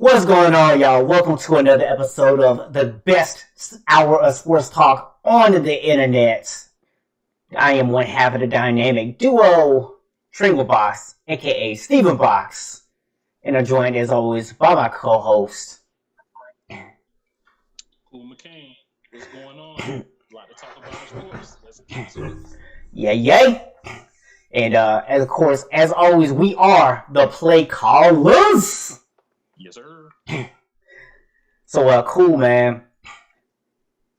What's going on, y'all? Welcome to another episode of the best hour of sports talk on the internet. I am one half of the dynamic duo, Tringle Box, aka Steven Box, and I'm joined as always by my co-host. Cool McCain, what's going on? A lot to talk about in sports. Let's get to it. Yay! And as always, we are the play callers. Yes, sir. So, cool, man.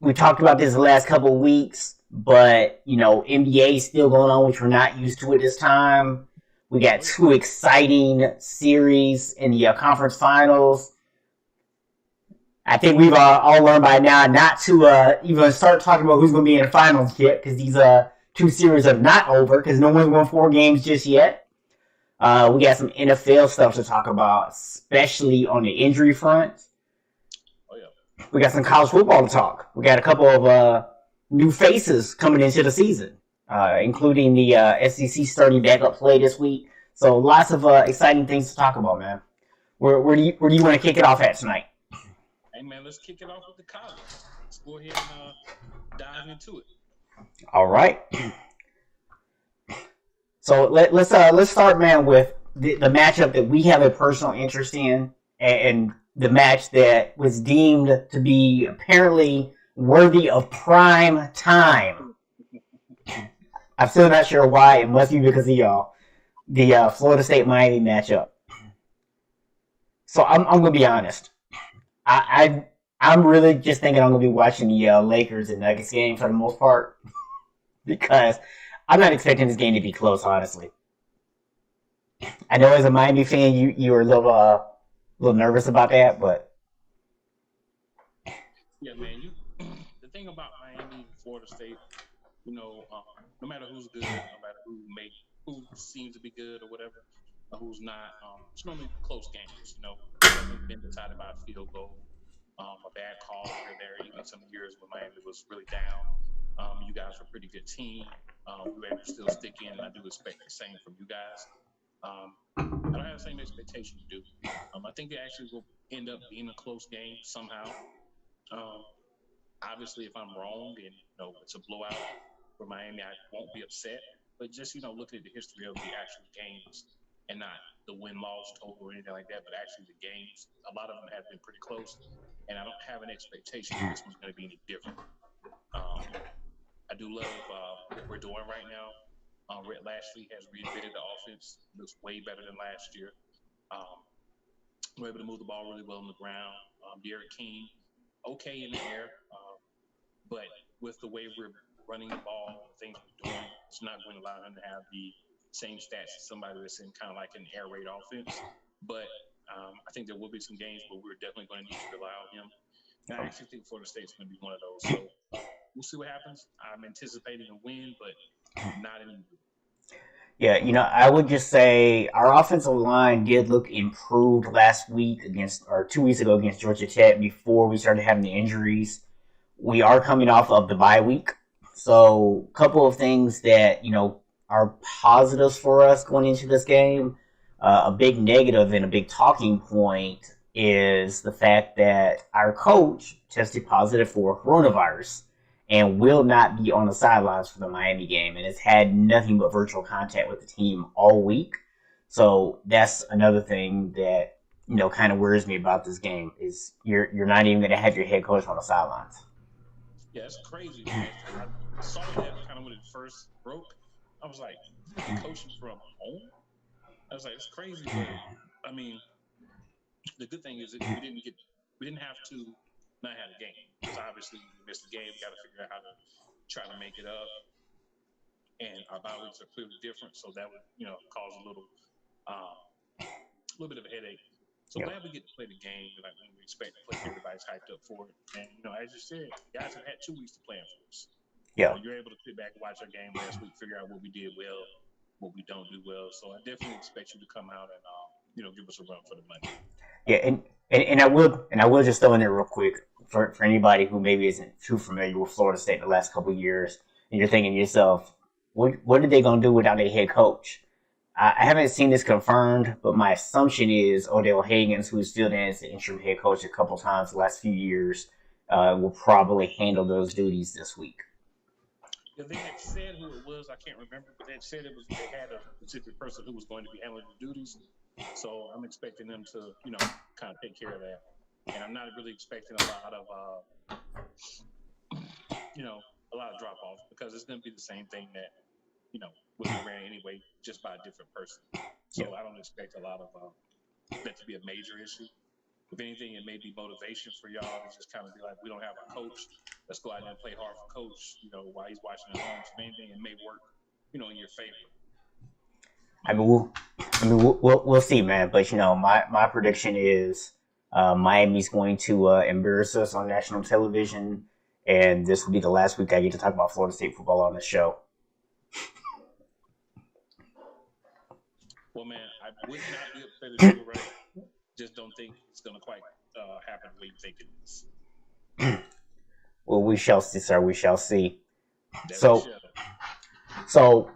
We talked about this the last couple of weeks, but, NBA is still going on, which we're not used to at this time. We got two exciting series in the conference finals. I think we've all learned by now not to even start talking about who's going to be in the finals yet, because these two series are not over, because no one's won 4 games just yet. We got some NFL stuff to talk about, especially on the injury front. Oh, yeah. We got some college football to talk. We got a couple of new faces coming into the season, including the SEC starting backup play this week. So lots of exciting things to talk about, man. Where do you want to kick it off at tonight? Hey, man, let's kick it off with the college. Let's go ahead and dive into it. All right. So let's start, man, with the matchup that we have a personal interest in, and the match that was deemed to be apparently worthy of prime time. I'm still not sure why. It must be because of the Florida State Miami matchup. So I'm gonna be honest. I'm really just thinking I'm gonna be watching the Lakers and Nuggets game for the most part, because I'm not expecting this game to be close, honestly. I know as a Miami fan, you were a little nervous about that, but yeah, man. The thing about Miami, Florida State, no matter who's good, no matter who seems to be good or whatever, or who's not, it's normally close games. It hasn't been decided by a field goal, a bad call here or there. Even some years when Miami was really down, you guys were a pretty good team. We were able to still stick in, and I do expect the same from you guys. I don't have the same expectation you do. I think it actually will end up being a close game somehow. Obviously, if I'm wrong and it's a blowout for Miami, I won't be upset. But just looking at the history of the actual games and not the win-loss total or anything like that, but actually the games, a lot of them have been pretty close, and I don't have an expectation that this one's going to be any different. I do love what we're doing right now. Rhett Lashlee has reinvented the offense. Looks way better than last year. We're able to move the ball really well on the ground. Derek King, okay in the air, but with the way we're running the ball, the things we're doing, it's not going to allow him to have the same stats as somebody that's in kind of like an air raid offense. But I think there will be some games where we're definitely going to need to rely on him. And I actually think Florida State's going to be one of those. So we'll see what happens. I'm anticipating a win, but not any. yeah, I would just say our offensive line did look improved last week or 2 weeks ago against Georgia Tech before we started having the injuries. We are coming off of the bye week, so a couple of things that are positives for us going into this game. A big negative and a big talking point is the fact that our coach tested positive for coronavirus and will not be on the sidelines for the Miami game, and has had nothing but virtual contact with the team all week. So that's another thing that kind of worries me about this game, is you're not even going to have your head coach on the sidelines. Yeah, it's crazy, man. I saw that kind of when it first broke. I was like, coaching from home? I was like, it's crazy, but I mean, the good thing is that we didn't have to not have a game, because obviously we missed the game. We got to figure out how to try to make it up, and our bye weeks are clearly different, so that would cause a little bit of a headache. So glad we get to play the game like when we expect to play. Everybody's hyped up for it, and as you said, guys have had 2 weeks to plan for us. Yeah, you're able to sit back and watch our game last week, figure out what we did well, what we don't do well. So I definitely expect you to come out and give us a run for the money. Yeah, and I will just throw in there real quick for anybody who maybe isn't too familiar with Florida State the last couple of years, and you're thinking to yourself, what are they gonna do without a head coach? I haven't seen this confirmed, but my assumption is Odell Higgins, who's filled in as the interim head coach a couple times the last few years, will probably handle those duties this week. Yeah, they had said who it was. I can't remember, but they had said they had a specific person who was going to be handling the duties. So I'm expecting them to, kind of take care of that. And I'm not really expecting a lot of drop offs because it's going to be the same thing that would be ran anyway, just by a different person. So I don't expect a lot of that to be a major issue. If anything, it may be motivation for y'all to just kind of be like, we don't have a coach. Let's go out there and play hard for coach, while he's watching at home. So if anything, it may work, in your favor. We'll see, man. But my prediction is Miami's going to embarrass us on national television, and this will be the last week I get to talk about Florida State football on the show. Well, man, I would not be upset if you were right. Just don't think it's going to quite happen the way you think it is. Well, we shall see, sir. We shall see. That So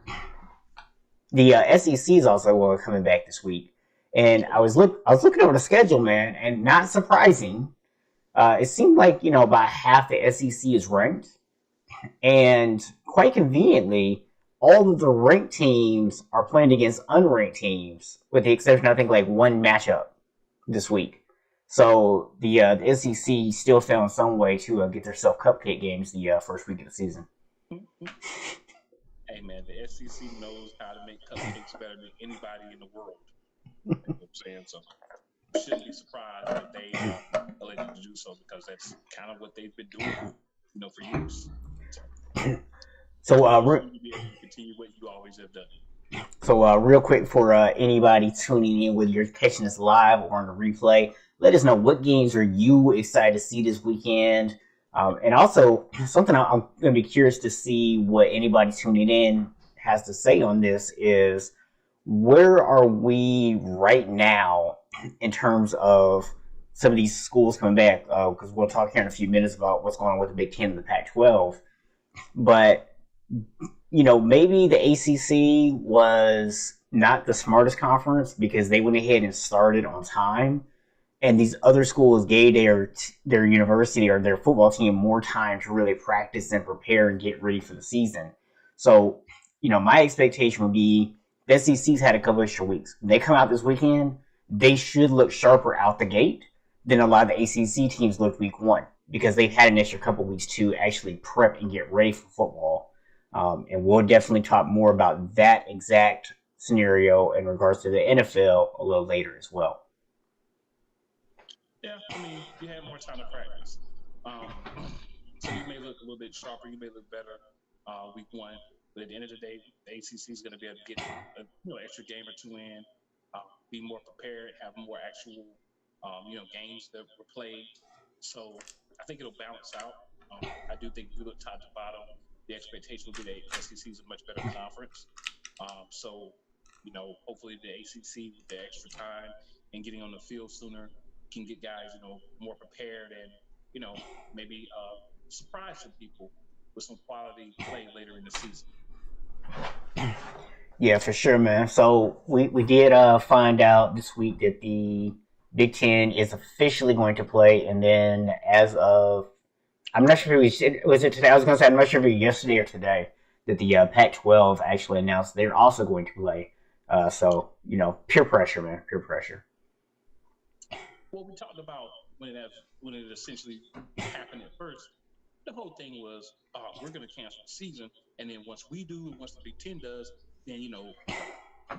the SEC is also coming back this week, and I was looking over the schedule, man, and not surprising, it seemed like about half the SEC is ranked, and quite conveniently, all of the ranked teams are playing against unranked teams, with the exception, I think, like one matchup this week. So the SEC still found some way to get themselves cupcake games the first week of the season. Hey man, the SEC knows how to make cupcakes better than anybody in the world. You know what I'm saying? So you shouldn't be surprised if they elected to do so because that's kind of what they've been doing, for years. So continue what you always have done. So real quick for anybody tuning in, whether you're catching this live or on the replay, let us know what games are you excited to see this weekend. And also, something I'm going to be curious to see what anybody tuning in has to say on this is, where are we right now in terms of some of these schools coming back? Because we'll talk here in a few minutes about what's going on with the Big Ten and the Pac-12. But, maybe the ACC was not the smartest conference because they went ahead and started on time. And these other schools gave their university or their football team more time to really practice and prepare and get ready for the season. So, my expectation would be the SEC's had a couple extra weeks. They come out this weekend, they should look sharper out the gate than a lot of the ACC teams looked week one because they've had an extra couple weeks to actually prep and get ready for football. And we'll definitely talk more about that exact scenario in regards to the NFL a little later as well. Yeah, you have more time to practice. So you may look a little bit sharper, you may look better week one. But at the end of the day, the ACC is going to be able to get an extra game or two in, be more prepared, have more actual games that were played. So I think it'll balance out. I do think if you look top to bottom, the expectation will be that SEC is a much better conference. So hopefully the ACC with the extra time and getting on the field sooner can get guys more prepared and maybe surprise some people with some quality play later in the season. Yeah, for sure, man. So we did find out this week that the Big Ten is officially going to play, and then as of, I'm not sure if it was it today. I was going to say I'm not sure if it was yesterday or today that the Pac-12 actually announced they're also going to play. So peer pressure, man, peer pressure. Well, we talked about when it essentially happened at first. The whole thing was, we're going to cancel the season, and then once we do, once the Big Ten does, then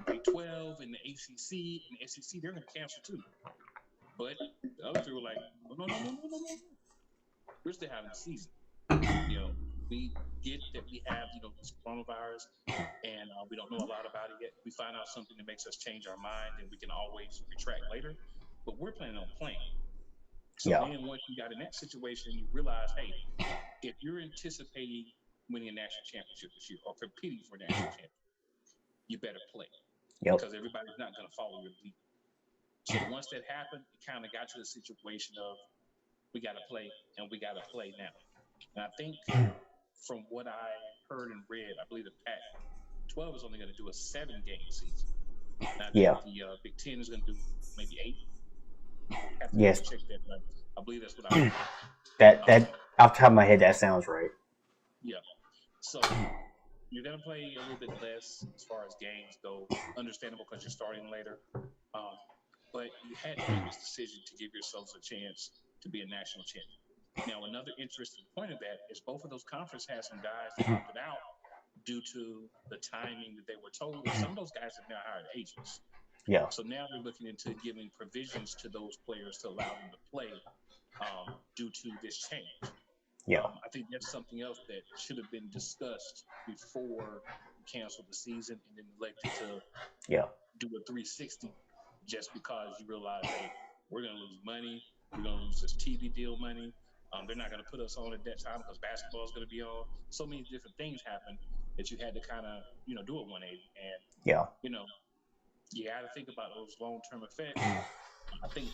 Big 12 and the ACC and the SEC, they're going to cancel too. But the other two were like, no. We're still having the season. We get that we have this coronavirus, and we don't know a lot about it yet. We find out something that makes us change our mind, and we can always retract later. But we're planning on playing. So then once you got in that situation, you realize, hey, if you're anticipating winning a national championship this year or competing for a national championship, you better play. Because everybody's not going to follow your lead. So once that happened, it kind of got to the situation of we got to play and we got to play now. And I think from what I heard and read, I believe the Pac-12 is only going to do a 7-game season. And I think Yeah. the Big Ten is going to do maybe 8. I have to double Yes. check that, but I believe that's what I heard. That Um, off the top of my head, that sounds right. yeah. So you're going to play a little bit less as far as games go. Understandable because you're starting later. Um, but you had to make this decision to give yourselves a chance to be a national champion. Now, another interesting point of that is both of those conferences had some guys that opted out due to the timing that they were told, and some of those guys have now hired agents. Yeah. So now they're looking into giving provisions to those players to allow them to play due to this change. Yeah. I think that's something else that should have been discussed before you canceled the season and then elected to Yeah. do a 360 just because you realize, hey, we're going to lose money. We're going to lose this TV deal money. They're not going to put us on at that time because basketball is going to be on. So many different things happen that you had to kind of, do a 180. And, Yeah. you got to think about those long-term effects. I think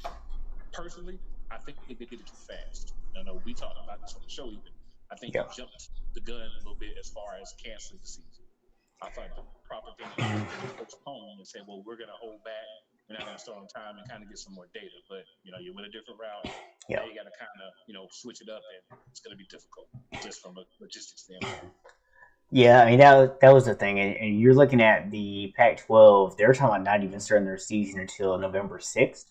personally, I think they did it too fast. I know we talked about this on the show even. I think Yeah. you jumped the gun a little bit as far as canceling the season. I thought the proper thing to do was to postpone and say, well, we're going to hold back. We're not going to start on time and kind of get some more data. But, you went a different route. Yeah. Now you got to kind of, switch it up, and it's going to be difficult just from a logistics standpoint. Yeah, I mean that was the thing, and you're looking at the Pac-12. They're talking about not even starting their season until November 6th.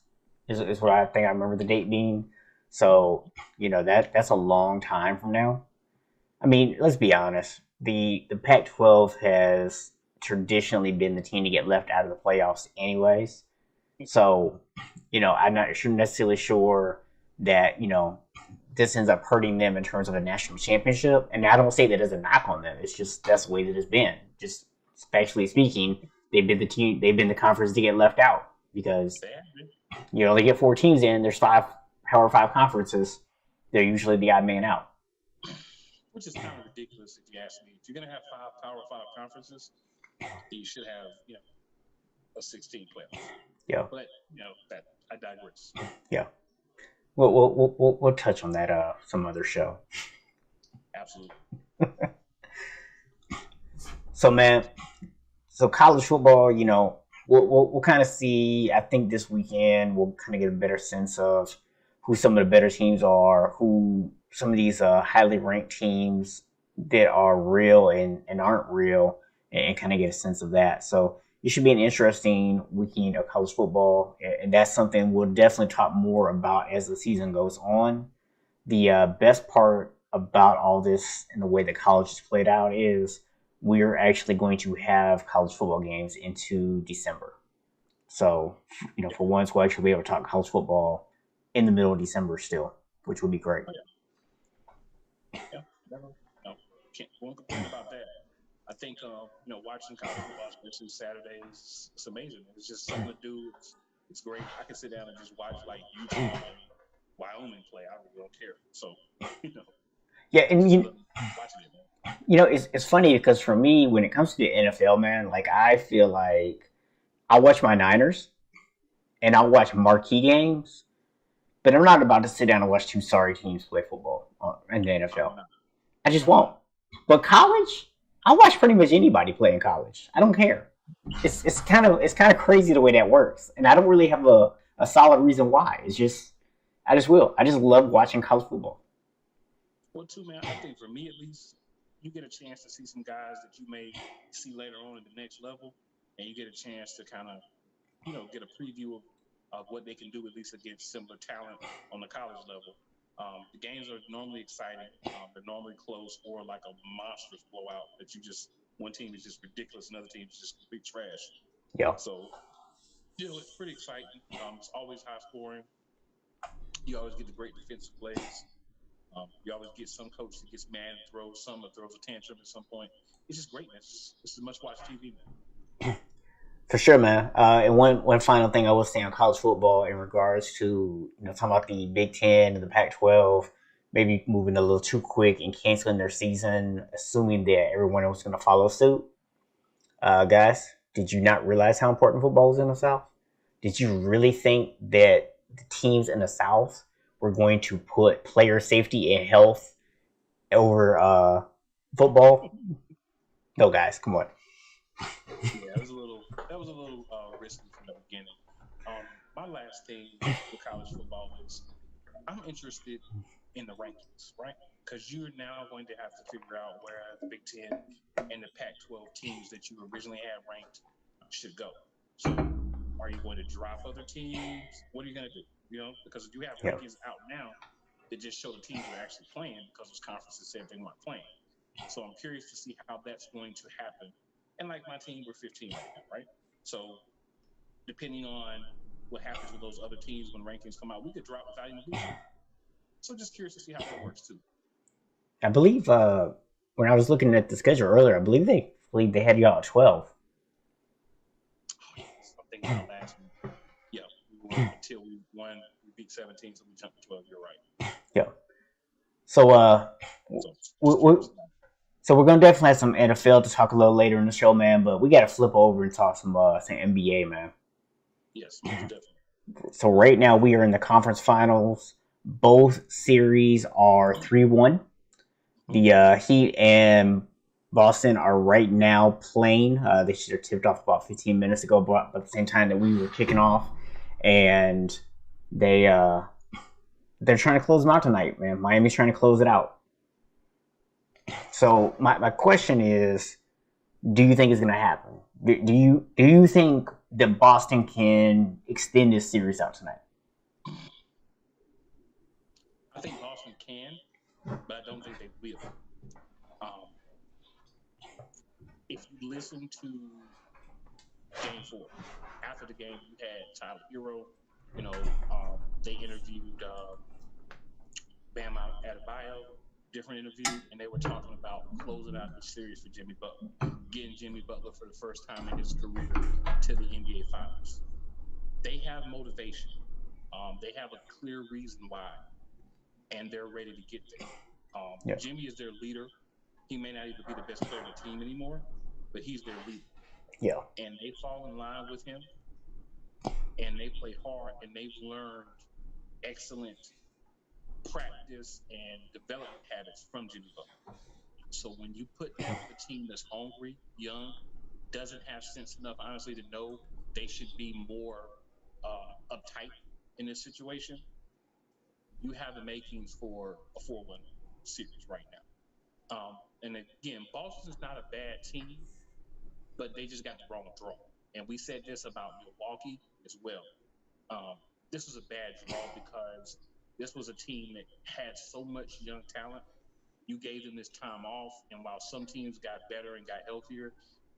Is what I think I remember the date being. So that's a long time from now. I mean, let's be honest. The Pac-12 has traditionally been the team to get left out of the playoffs, anyways. So, I'm not sure necessarily sure that this ends up hurting them in terms of a national championship. And I don't say that as a knock on them. It's just that's the way that it's been. Just especially speaking, they've been the team. They've been the conference to get left out because you only get 4 teams in. There's five Power Five conferences. They're usually the odd man out. Which is kind of ridiculous if you ask me. If you're going to have 5 Power 5 conferences, you should have, a 16 playoff. Yeah. But, that I digress. Yeah. We'll touch on that some other show. Absolutely. So, man, college football, we'll kind of see. I think this weekend we'll kind of get a better sense of who some of the better teams are, who some of these highly ranked teams that are real and aren't real, and kind of get a sense of that. So it should be an interesting weekend of college football, and that's something we'll definitely talk more about as the season goes on. The best part about all this and the way that college is played out is we're actually going to have college football games into December. So, for once, we'll actually be able to talk college football in the middle of December still, which would be great. Yeah, won't complain about that. I think, watching college football, especially Saturdays, it's amazing. It's just something to do. It's great. I can sit down and just watch like Utah and Wyoming play. I really don't care. So, Yeah, and watching it, man. it's funny because for me, when it comes to the NFL, man, like I feel like I watch my Niners and I watch marquee games, but I'm not about to sit down and watch two sorry teams play football in the NFL. I just won't. But college, I watch pretty much anybody play in college. I don't care. It's kind of crazy the way that works, and I don't really have a solid reason why. It's just I just will. I just love watching college football. Well, too, man. I think for me at least, you get a chance to see some guys that you may see later on at the next level, and you get a chance to kind of, get a preview of what they can do at least against similar talent on the college level. The games are normally exciting. They're normally close or like a monstrous blowout that one team is just ridiculous, another team is just complete trash. Yeah. So, it's pretty exciting. It's always high scoring. You always get the great defensive plays. You always get some coach that gets mad and throws a tantrum at some point. It's just great, man. It's a must-watch TV, man. For sure, man. And one final thing I will say on college football in regards to talking about the Big Ten and the Pac-12, maybe moving a little too quick and canceling their season, assuming that everyone else is going to follow suit. Guys, did you not realize how important football is in the South? Did you really think that the teams in the South were going to put player safety and health over football? No, guys, come on. Yeah, that was a little last thing with college football is I'm interested in the rankings, right? Because you're now going to have to figure out where the Big Ten and the Pac-12 teams that you originally had ranked should go. So, are you going to drop other teams? What are you going to do? Because you have Yeah. rankings out now that just show the teams that are actually playing because those conferences said they weren't playing. So I'm curious to see how that's going to happen. And like my team, we're 15 right now, right? So depending on what happens with those other teams when rankings come out, we could drop without even losing. So just curious to see how that works too. I believe when I was looking at the schedule earlier, I believe they had y'all at 12. Oh, yes. I'm thinking about last week. Yeah, we were until we won. We beat 17, so we jumped to 12. You're right. Yeah. So we're gonna definitely have some NFL to talk a little later in the show, man. But we got to flip over and talk some NBA, man. Yes, definitely. So right now we are in the conference finals. Both series are 3-1. The Heat and Boston are right now playing. They should have tipped off about 15 minutes ago, but at the same time that we were kicking off, and they're trying to close them out tonight, man. Miami's trying to close it out. So my question is, do you think it's going to happen? Do you think that Boston can extend this series out tonight? I think Boston can, but I don't think they will. If you listen to Game 4, after the game, you had Tyler Hero. They interviewed Bam Adebayo, different interview, and they were talking about closing out the series for Jimmy Butler, getting Jimmy Butler for the first time in his career to the NBA Finals. They have motivation. They have a clear reason why, and they're ready to get there. Jimmy is their leader. He may not even be the best player on the team anymore, but he's their leader. Yeah. And they fall in line with him, and they play hard, and they've learned excellent practice and development habits from Jimmy Butler. So when you put that with a team that's hungry, young, doesn't have sense enough, honestly, to know they should be more uptight in this situation, you have the makings for a 4-1 series right now. And again, Boston's not a bad team, but they just got the wrong draw. And we said this about Milwaukee as well. This was a bad draw because this was a team that had so much young talent. You gave them this time off, and while some teams got better and got healthier,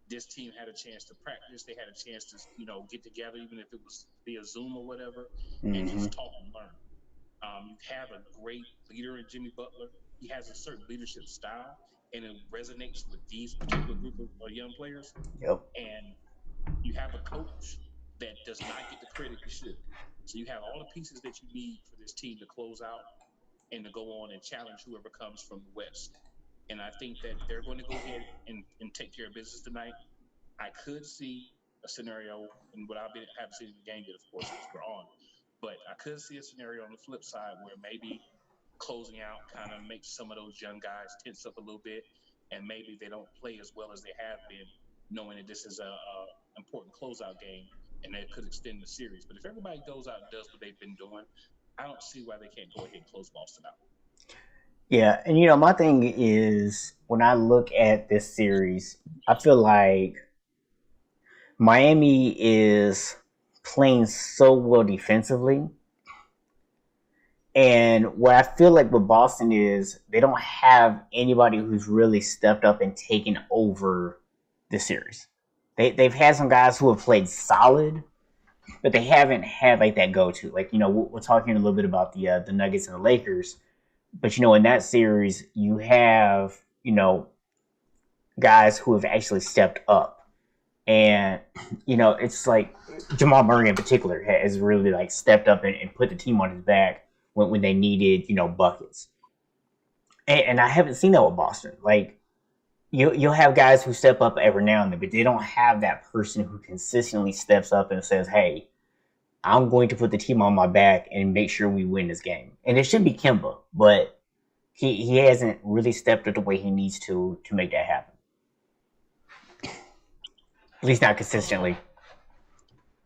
this team had a chance to practice. They had a chance to, get together, even if it was via Zoom or whatever, and just talk and learn. You have a great leader in Jimmy Butler. He has a certain leadership style, and it resonates with these particular group of young players. Yep. And you have a coach that does not get the credit he should. So you have all the pieces that you need for this team to close out and to go on and challenge whoever comes from the West. And I think that they're going to go ahead and take care of business tonight. I could see a scenario, and what I haven't seen in the game yet, of course, because we're on. But I could see a scenario on the flip side where maybe closing out kind of makes some of those young guys tense up a little bit, and maybe they don't play as well as they have been, knowing that this is a important closeout game, and that could extend the series. But if everybody goes out and does what they've been doing, I don't see why they can't go ahead and close Boston out. Yeah, and my thing is when I look at this series, I feel like Miami is playing so well defensively. And what I feel like with Boston is they don't have anybody who's really stepped up and taken over the series. They've had some guys who have played solid, but they haven't had like that go-to. Like, we're talking a little bit about the Nuggets and the Lakers, but in that series you have guys who have actually stepped up, and it's like Jamal Murray in particular has really like stepped up and put the team on his back when they needed buckets. And I haven't seen that with Boston. Like you'll have guys who step up every now and then, but they don't have that person who consistently steps up and says, "Hey, I'm going to put the team on my back and make sure we win this game." And it should be Kemba, but he hasn't really stepped up the way he needs to make that happen. At least not consistently.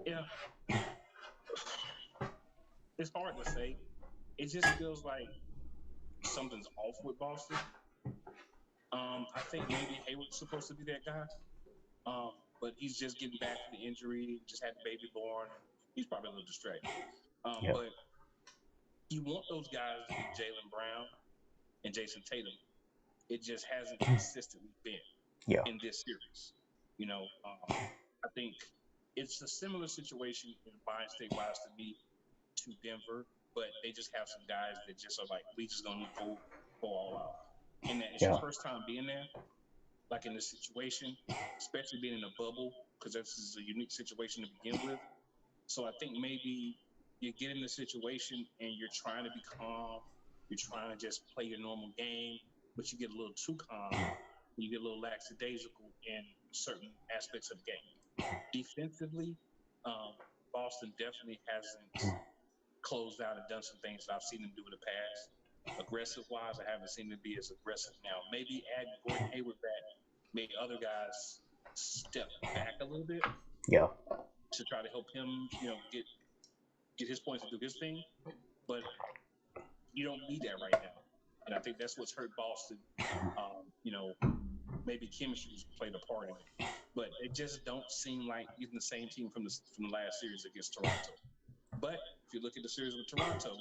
Yeah. it's hard to say. It just feels like something's off with Boston. I think maybe Hayward's supposed to be that guy, but he's just getting back from the injury. Just had the baby born. He's probably a little distracted. Yep. But you want those guys to be Jaylen Brown and Jason Tatum. It just hasn't consistently been in this series. You know, I think it's a similar situation in mind state-wise to me to Denver, but they just have some guys that just are like, we just gonna go all out. And that it's your first time being there, like in this situation, especially being in a bubble, because this is a unique situation to begin with. So I think maybe you get in the situation and you're trying to be calm, you're trying to just play your normal game, but you get a little too calm, you get a little lackadaisical in certain aspects of the game. Defensively, Boston definitely hasn't closed out and done some things that I've seen them do in the past. Aggressive-wise, I haven't seen them be as aggressive now. Maybe adding Gordon Hayward back made other guys step back a little bit. Yeah. To try to help him, get his points and do his thing. But you don't need that right now. And I think that's what's hurt Boston. Maybe chemistry's played a part in it. But it just don't seem like even the same team from the last series against Toronto. But if you look at the series with Toronto,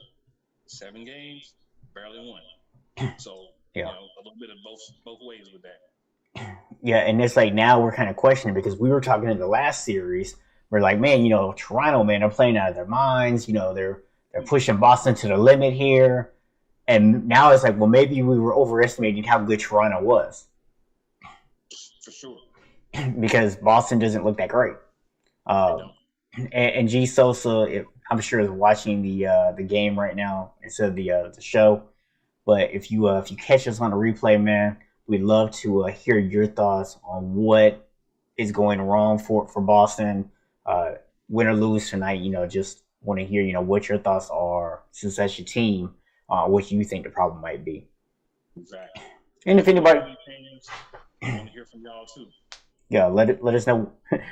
7 games, barely won. So, a little bit of both ways with that. Yeah, and it's like now we're kind of questioning because we were talking in the last series. We're like, man, Toronto, man, they're playing out of their minds. They're pushing Boston to the limit here. And now it's like, well, maybe we were overestimating how good Toronto was. For sure. Because Boston doesn't look that great. And G Sosa, I'm sure, is watching the game right now instead of the show. But if you catch us on a replay, man, we'd love to hear your thoughts on what is going wrong for Boston. Win or lose tonight, just want to hear, what your thoughts are since that's your team, what you think the problem might be. Exactly. And if anybody, I want to hear from y'all too. Yeah, let us know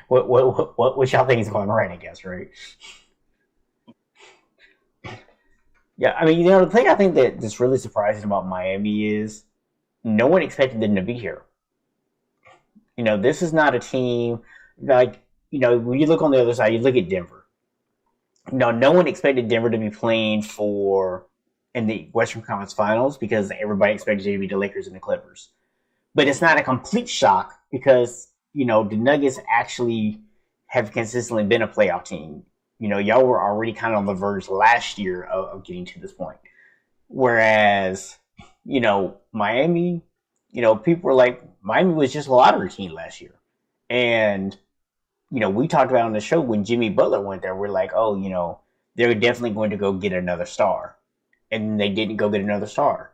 what y'all think is going right, I guess, right? Yeah, I mean, the thing I think that's really surprising about Miami is no one expected them to be here. This is not a team like, when you look on the other side, you look at Denver. No one expected Denver to be playing in the Western Conference Finals because everybody expected it to be the Lakers and the Clippers. But it's not a complete shock because, the Nuggets actually have consistently been a playoff team. Y'all were already kind of on the verge last year of getting to this point. Whereas, Miami, people were like, Miami was just a lottery team last year. And, we talked about on the show when Jimmy Butler went there, we're like, oh, they're definitely going to go get another star. And they didn't go get another star.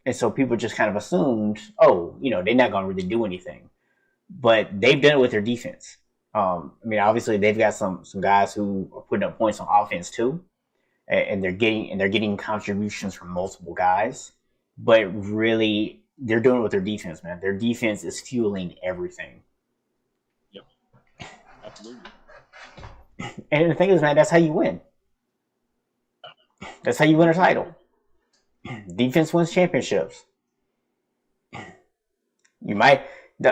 And so people just kind of assumed, they're not going to really do anything. But they've done it with their defense. Obviously they've got some guys who are putting up points on offense too, and they're getting contributions from multiple guys. But really, they're doing it with their defense, man. Their defense is fueling everything. Yep, absolutely. And the thing is, man, that's how you win. That's how you win a title. Defense wins championships.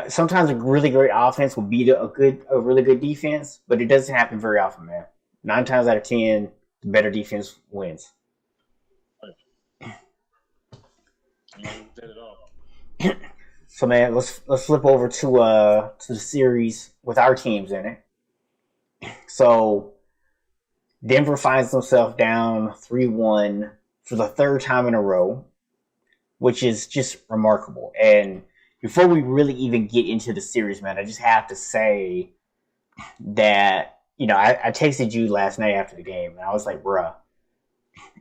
Sometimes a really great offense will beat a really good defense, but it doesn't happen very often, man. 9 times out of 10, the better defense wins. So, man, let's flip over to the series with our teams in it. So, Denver finds themselves down 3-1 for the 3rd time in a row, which is just remarkable. And before we really even get into the series, man, I just have to say that, I texted you last night after the game, and I was like, bruh,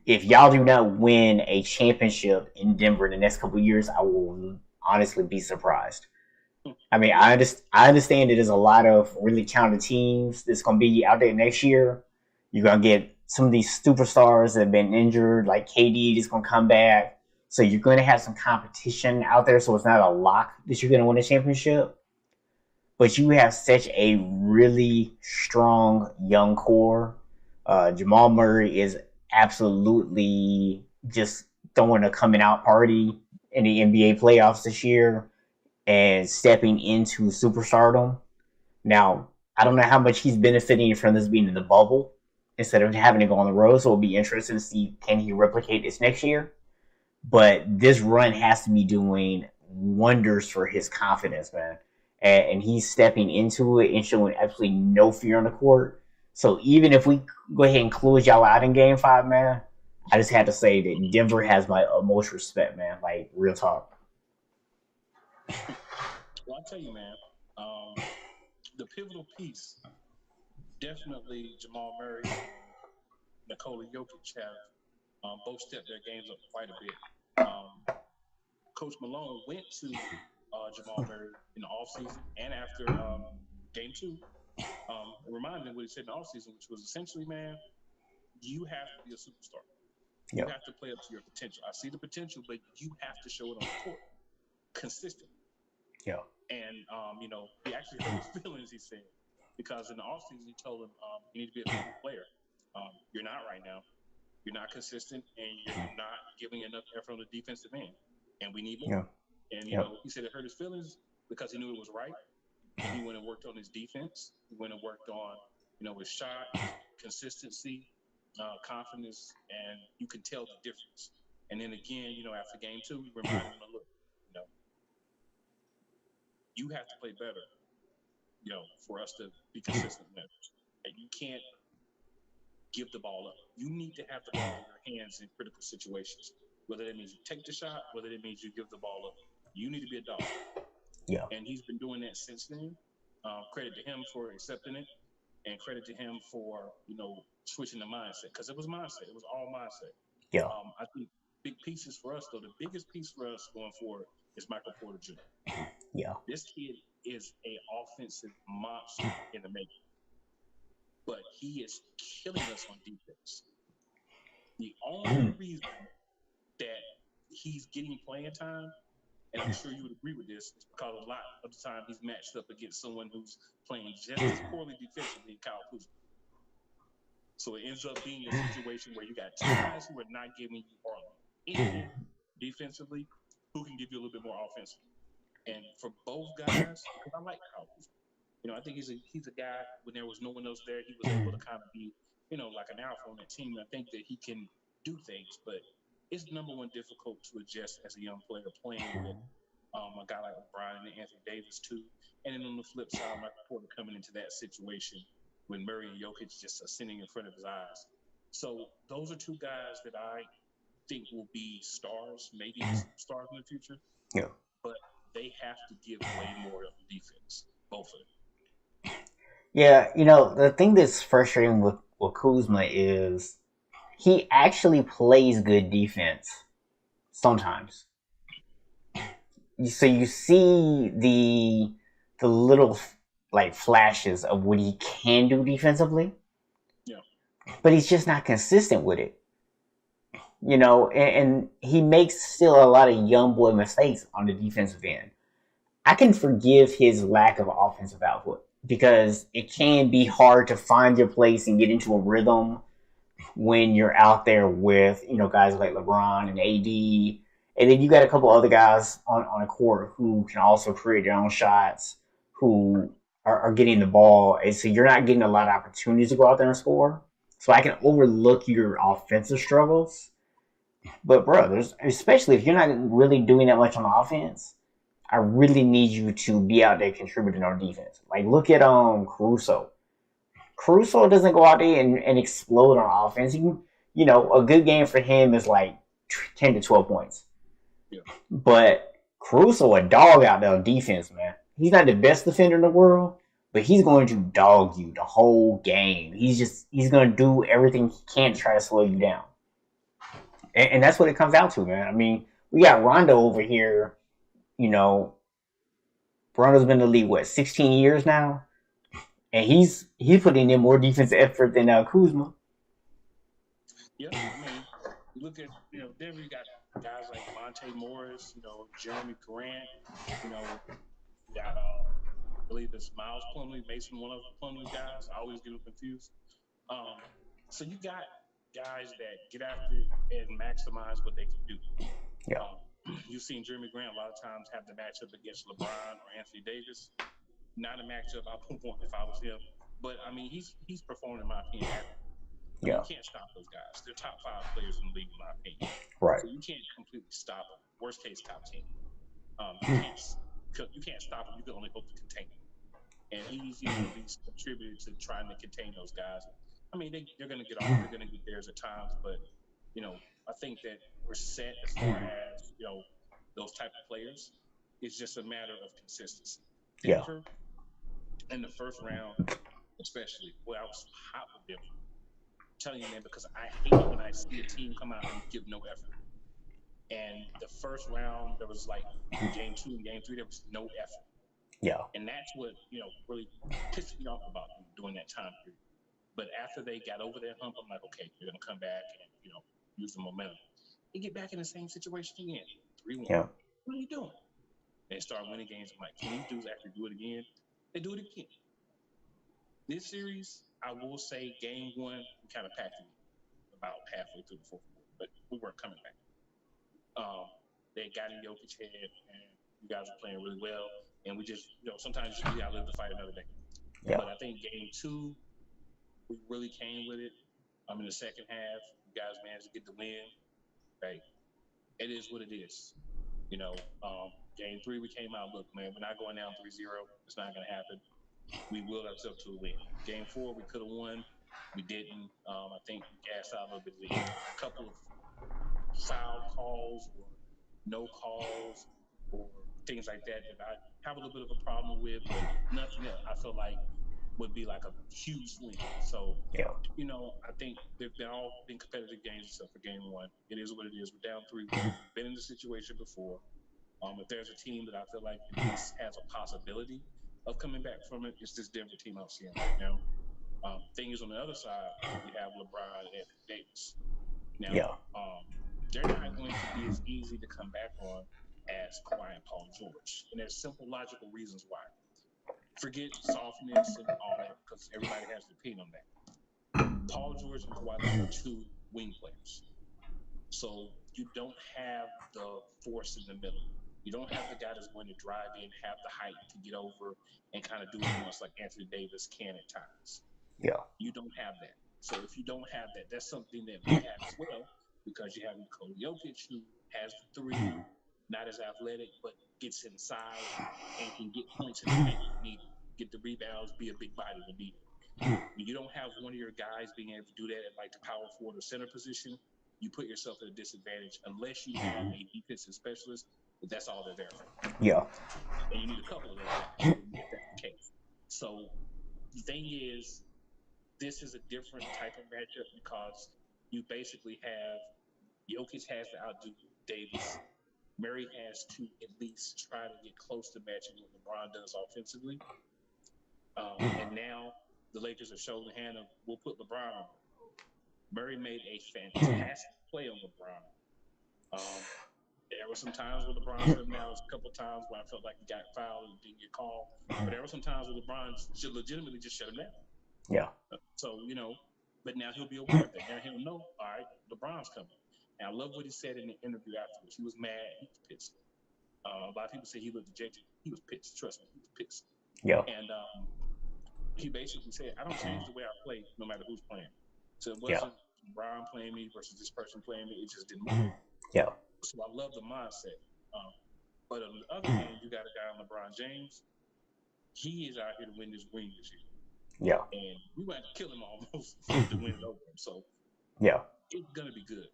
if y'all do not win a championship in Denver in the next couple of years, I will honestly be surprised. I mean, I understand that there's a lot of really talented teams that's going to be out there next year. You're going to get some of these superstars that have been injured, like KD is going to come back. So you're going to have some competition out there, so it's not a lock that you're going to win a championship. But you have such a really strong young core. Jamal Murray is absolutely just throwing a coming out party in the NBA playoffs this year and stepping into superstardom. Now, I don't know how much he's benefiting from this being in the bubble instead of having to go on the road, so it'll be interesting to see can he replicate this next year. But this run has to be doing wonders for his confidence, man. And he's stepping into it and showing absolutely no fear on the court. So even if we go ahead and close y'all out in game five, man, I just had to say that Denver has my utmost respect, man. Like, real talk. Well, I tell you, man, the pivotal piece definitely Jamal Murray and Nikola Jokic have both stepped their games up quite a bit. Um, Coach Malone went to Jamal Murray in the offseason and after game two. Reminded him what he said in the offseason, which was essentially, man, you have to be a superstar. You Yep. have to play up to your potential. I see the potential, but you have to show it on the court consistently. Yep. And, he actually hurt his feelings, he said, because in the offseason, he told him, you need to be a physical player. You're not right now. You're not consistent, and you're not giving enough effort on the defensive end. And we need more. Yep. And, Yep. he said it hurt his feelings because he knew it was right. He went and worked on his defense. He went and worked on, his shot, consistency, confidence, and you could tell the difference. And then again, after game two, he reminded him, look, you know, you have to play better, for us to be consistent members. And you can't give the ball up. You need to have the ball in your hands in critical situations. Whether that means you take the shot, whether that means you give the ball up. You need to be a dog. Yeah. And he's been doing that since then. Credit to him for accepting it, and credit to him for switching the mindset, because it was mindset. It was all mindset. Yeah. I think big pieces for us, though. The biggest piece for us going forward is Michael Porter Jr. Yeah. This kid is a offensive monster in the making, but he is killing us on defense. The only reason that he's getting playing time, and I'm sure you would agree with this, is because a lot of the time he's matched up against someone who's playing just as poorly defensively as Kyle Kuzma. So it ends up being a situation where you got two guys who are not giving you hardly anything defensively, who can give you a little bit more offensively. And for both guys, because I like Kyle Kuzma. I think he's a guy, when there was no one else there, he was able to kind of be, like an alpha on that team. I think that he can do things, but it's number one difficult to adjust as a young player playing with a guy like LeBron and Anthony Davis too. And then on the flip side, Michael Porter coming into that situation when Murray and Jokic just are sitting in front of his eyes. So those are two guys that I think will be stars, maybe stars in the future. Yeah. But they have to give way more of the defense, both of them. Yeah, the thing that's frustrating with Kuzma is he actually plays good defense sometimes. So you see the little like flashes of what he can do defensively. Yeah. But he's just not consistent with it. And he makes still a lot of young boy mistakes on the defensive end. I can forgive his lack of offensive output because it can be hard to find your place and get into a rhythm when you're out there with guys like LeBron and AD, and then you got a couple other guys on a court who can also create their own shots, who are getting the ball, and so you're not getting a lot of opportunities to go out there and score. So I can overlook your offensive struggles, but bro, especially if you're not really doing that much on offense, I really need you to be out there contributing on defense. Like look at Caruso. Caruso doesn't go out there and explode on offense. A good game for him is like 10 to 12 points. Yeah. But Caruso a dog out there on defense, man. He's not the best defender in the world, but he's going to dog you the whole game. He's going to do everything he can to try to slow you down. And that's what it comes down to, man. I mean, we got Rondo over here, Rondo's been in the league, 16 years now? And he's putting in more defensive effort than Kuzma. Yeah, I mean, you look at Denver, you got guys like Monte Morris, Jeremy Grant, you got I believe it's Miles Plumlee, Mason, one of the Plumlee guys. I always get them confused. So you got guys that get after and maximize what they can do. Yeah. You've seen Jeremy Grant a lot of times have the matchup against LeBron or Anthony Davis. Not a matchup I would want if I was him, but I mean he's performed in my opinion. Yeah. You can't stop those guys. They're top 5 players in the league in my opinion. Right. So you can't completely stop them. Worst case, top 10. You can't stop them. You can only hope to contain them. And he's at least contributed to trying to contain those guys. I mean, they're going to get off. They're going to get theirs at times, but I think that we're set as far as those type of players. It's just a matter of consistency. Denver, in the first round, especially, I was hot with Denver. I'm telling you, man, because I hate it when I see a team come out and give no effort. And the first round, there was like game 2 and game 3, there was no effort. Yeah. And that's what, really pissed me off about them during that time period. But after they got over that hump, I'm like, okay, they're going to come back and, use the momentum. They get back in the same situation again. 3-1. Yeah. What are you doing? They start winning games. I'm like, can these dudes actually do it again? They do it again. This series, I will say game 1, we kind of packed it about halfway through the fourth quarter, but we weren't coming back. They got in Jokic's head, and you guys were playing really well. And we just, sometimes you gotta live to fight another day. Yeah. But I think game 2, we really came with it. In the second half, you guys managed to get the win. Right? It is what it is. Game 3, we came out. Look, man, we're not going down 3-0. It's not gonna happen. We willed ourselves to a win. Game 4, we could have won. We didn't. I think we gassed out a little bit. A couple of foul calls or no calls or things like that I have a little bit of a problem with, but nothing that I feel like would be like a huge win. So, I think they've all been competitive games except for game 1. It is what it is. We're down 3. We've been in this situation before. If there's a team that I feel like at least has a possibility of coming back from it, it's this Denver team I'm seeing right now. Thing is, on the other side, we have LeBron and Davis. Now, they're not going to be as easy to come back on as Kawhi and Paul George. And there's simple logical reasons why. Forget softness and all that, because everybody has an opinion on that. Paul George and Kawhi are 2 wing players. So you don't have the force in the middle. You don't have the guy that's going to drive in, have the height to get over, and kind of do it once like Anthony Davis can at times. Yeah. You don't have that. So if you don't have that, that's something that we have as well, because you have Nikola Jokic, who has the 3, not as athletic, but gets inside and can get points in the paint when needed, get the rebounds, be a big body when needed. When you don't have one of your guys being able to do that at like the power forward or center position, you put yourself at a disadvantage unless you have a defensive specialist. But that's all they're there for. Yeah. And you need a couple of those guys if that's the case. So the thing is, this is a different type of matchup because you basically have Jokic has to outdo Davis. Murray has to at least try to get close to matching what LeBron does offensively. And now the Lakers have shown the hand of, we'll put LeBron on. Murray made a fantastic play on LeBron. There were some times where LeBron shut him down. There was a couple of times where I felt like he got fouled and didn't get called. But there were some times where LeBron should legitimately just shut him down. Yeah. So, but now he'll be aware of that. Now he'll know, all right, LeBron's coming. And I love what he said in the interview afterwards. He was mad. He was pissed. A lot of people say he looked dejected. He was pissed. Trust me, he was pissed. Yeah. And he basically said, I don't change the way I play no matter who's playing. So it wasn't LeBron playing me versus this person playing me. It just didn't move. Yeah. So I love the mindset. But on the other hand, you got a guy on LeBron James. He is out here to win this ring this year. Yeah. And we might kill him almost to win it over him. So it's going to be good.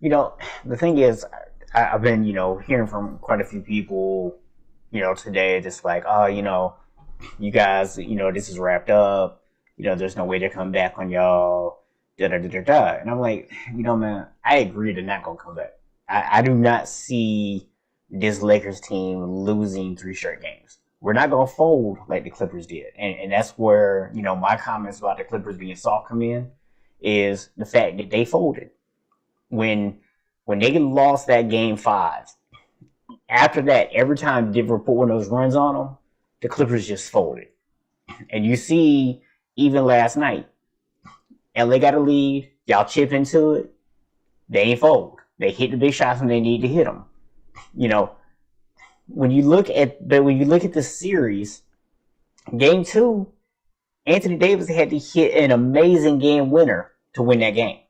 The thing is, I've been, hearing from quite a few people, today, just like, you guys, this is wrapped up. There's no way to come back on y'all. Da-da-da-da-da. And I'm like, man, I agree they're not going to come back. I do not see this Lakers team losing 3 straight games. We're not going to fold like the Clippers did. And that's where, my comments about the Clippers being soft come in, is the fact that they folded. When they lost that game 5, after that, every time Denver put one of those runs on them, the Clippers just folded. And you see, even last night, LA got a lead, Y'all chip into it. They ain't fold. They hit the big shots when they need to hit them. You know, when you look at the series, game two, Anthony Davis had to hit an amazing game winner to win that game.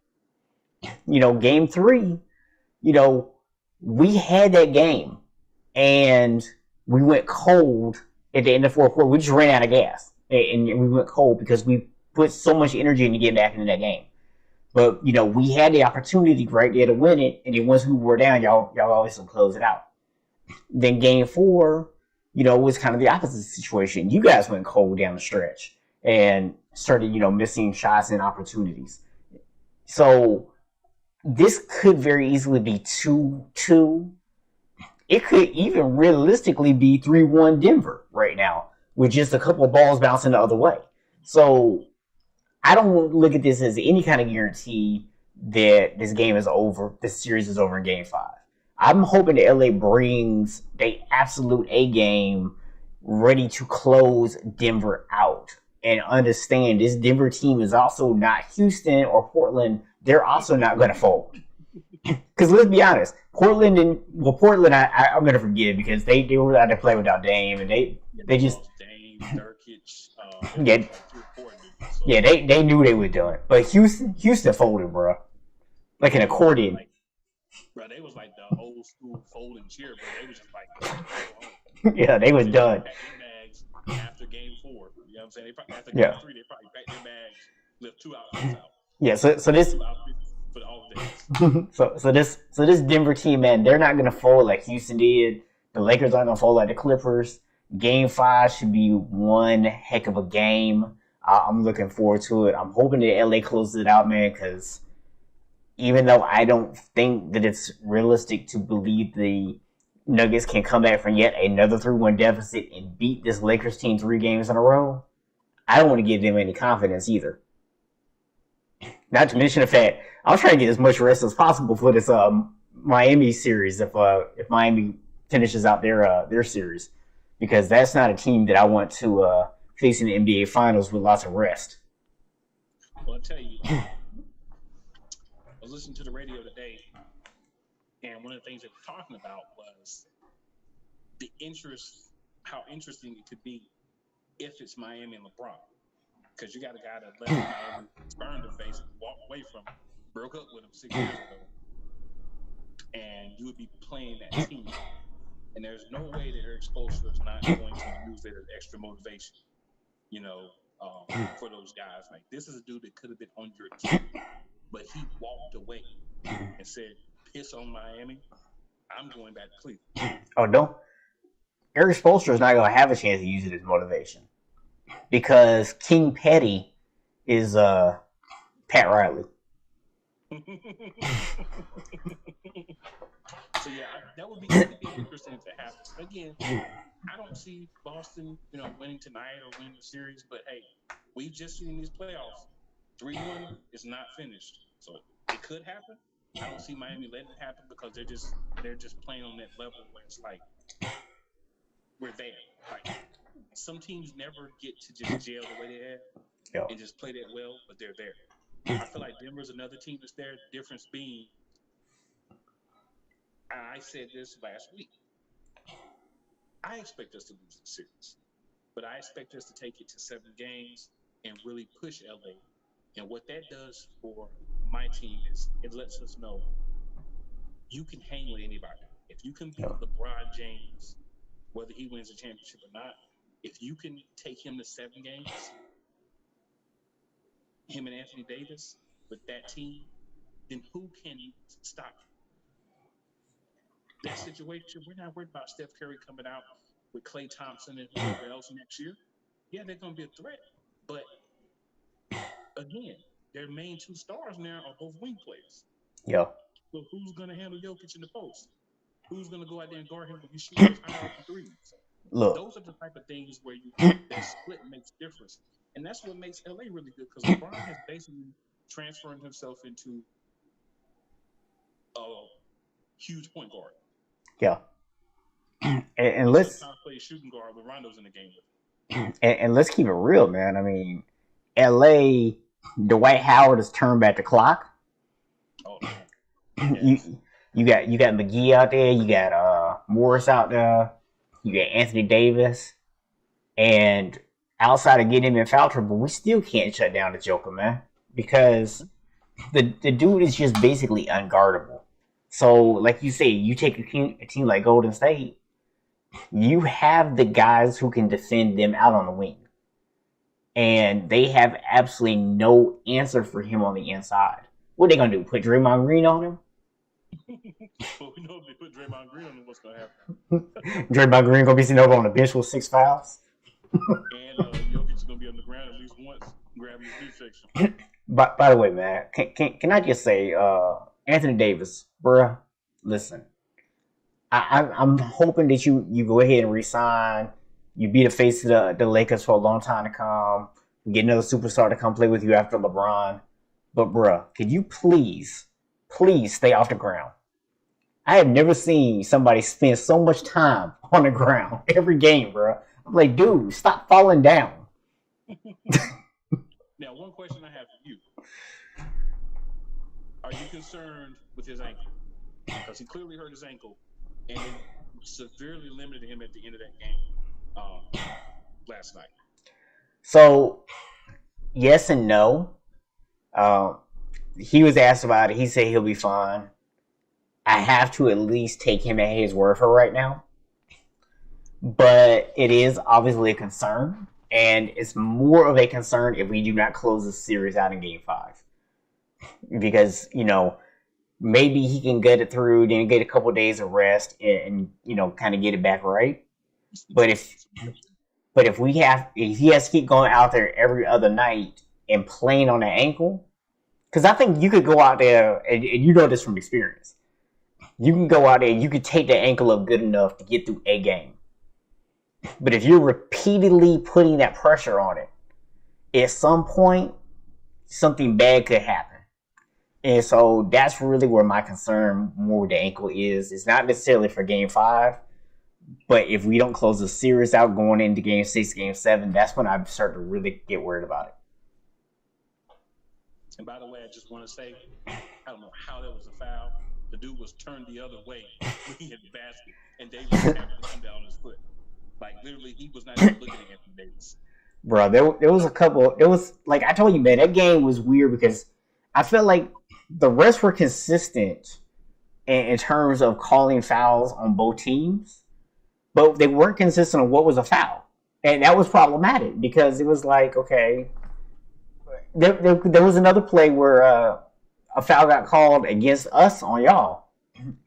Game three, you know, we had that game and we went cold at the end of the fourth quarter. We just ran out of gas and we went cold because we put so much energy into getting back into that game. But we had the opportunity right there to win it, and then once we were down, y'all obviously close it out. Then game four, was kind of the opposite situation. You guys went cold down the stretch and started, missing shots and opportunities. So this could very easily be 2-2. It could even realistically be 3-1 Denver right now with just a couple of balls bouncing the other way. So I don't look at this as any kind of guarantee that this game is over, this series is over in game 5. I'm hoping that LA brings the absolute A game ready to close Denver out and understand this Denver team is also not Houston or Portland. They're also not going to fold. Because let's be honest, Portland, I'm going to forgive because they were out to play without Dame, and they just Dame, Nurkic, they knew they were doing it. But Houston folded, bro, like an accordion. Bro, they was like the old school folding cheer, bro. They was just like, yeah, they was done. Bags after game 4, you know what I'm saying? After game 3, they probably packed their bags, left 2 outfits out. Yeah, so this for all days. so this Denver team, man, they're not gonna fold like Houston did. The Lakers aren't gonna fold like the Clippers. Game 5 should be one heck of a game. I'm looking forward to it. I'm hoping that LA closes it out, man, because even though I don't think that it's realistic to believe the Nuggets can come back from yet another 3-1 deficit and beat this Lakers team 3 games in a row, I don't want to give them any confidence either. Not to mention the fact, I was trying to get as much rest as possible for this Miami series if Miami finishes out their series, because that's not a team that I want to face in the NBA Finals with lots of rest. Well, I'll tell you, I was listening to the radio today, and one of the things they were talking about was how interesting it could be if it's Miami and LeBron. Because you got a guy that left Miami, burned the face, and walked away from him, broke up with him 6 years ago, and you would be playing that team. And there's no way that Eric Spoelstra is not going to use it as extra motivation, for those guys. Like, this is a dude that could have been on your team, but he walked away and said, piss on Miami, I'm going back to Cleveland. Oh, no. Eric Spoelstra is not going to have a chance to use it as motivation, because King Petty is Pat Riley. So yeah, that would be interesting to happen. Again, I don't see Boston, winning tonight or winning the series. But hey, we've just seen these playoffs. 3-1 is not finished, so it could happen. I don't see Miami letting it happen because they're just playing on that level where it's like we're there. Like, some teams never get to just gel the way they have and just play that well, but they're there. I feel like Denver's another team that's there. The difference being, I said this last week, I expect us to lose the series, but I expect us to take it to 7 games and really push LA. And what that does for my team is it lets us know you can hang with anybody. If you can beat LeBron James, whether he wins the championship or not, if you can take him to 7 games, him and Anthony Davis with that team, then who can stop that situation? We're not worried about Steph Curry coming out with Klay Thompson and whoever else next year. Yeah, they're going to be a threat. But, again, their main 2 stars now are both wing players. Yeah. So who's going to handle Jokic in the post? Who's going to go out there and guard him when he shoots his high open threes? Look, those are the type of things where that split makes difference. And that's what makes LA really good, because LeBron has basically transferred himself into a huge point guard. Yeah. And let's sometimes play shooting guard when Rondo's in the game with him. And let's keep it real, man. I mean, LA Dwight Howard has turned back the clock. Oh, you yes. you got McGee out there. You got Morris out there. You got Anthony Davis. And outside of getting him in foul trouble, we still can't shut down the Joker, man, because the dude is just basically unguardable. So, like you say, you take a team like Golden State, you have the guys who can defend them out on the wing, and they have absolutely no answer for him on the inside. What are they gonna do? Put Draymond Green on him? Well, we know if they put Draymond Green on him, what's gonna happen? Draymond Green gonna be sitting over on the bench with 6 fouls. And Jokic is gonna be on the ground at least once, grabbing his midsection. By the way, man, can I just say, Anthony Davis, bruh, listen, I'm hoping that you go ahead and resign. You be the face of the Lakers for a long time to come. We get another superstar to come play with you after LeBron. But bruh, could you please stay off the ground? I have never seen somebody spend so much time on the ground every game, bruh. I'm like, dude, stop falling down. Now, one question I have for you: are you concerned with his ankle? Because he clearly hurt his ankle, and it severely limited him at the end of that game last night. So yes and no. Uh, he was asked about it. He said he'll be fine. I have to at least take him at his word for right now. But it is obviously a concern, and it's more of a concern if we do not close the series out in Game 5, because maybe he can get it through, then get a couple of days of rest, and kind of get it back right. But if he has to keep going out there every other night and playing on an ankle, because I think you could go out there and you know this from experience. You can go out there and you could take the ankle up good enough to get through a game. But if you're repeatedly putting that pressure on it, at some point, something bad could happen. And so that's really where my concern more with the ankle is. It's not necessarily for Game 5, but if we don't close the series out going into Game 6, Game 7, that's when I start to really get worried about it. And by the way, I just want to say, I don't know how that was a foul. The dude was turned the other way when he hit the basket, and Davis happened to come down on his foot. Like, literally, he was not even looking at Anthony Davis. Bro, there was a couple. It was like I told you, man. That game was weird because I felt like the refs were consistent in terms of calling fouls on both teams, but they weren't consistent on what was a foul, and that was problematic because it was like, okay, there was another play where a foul got called against us on y'all,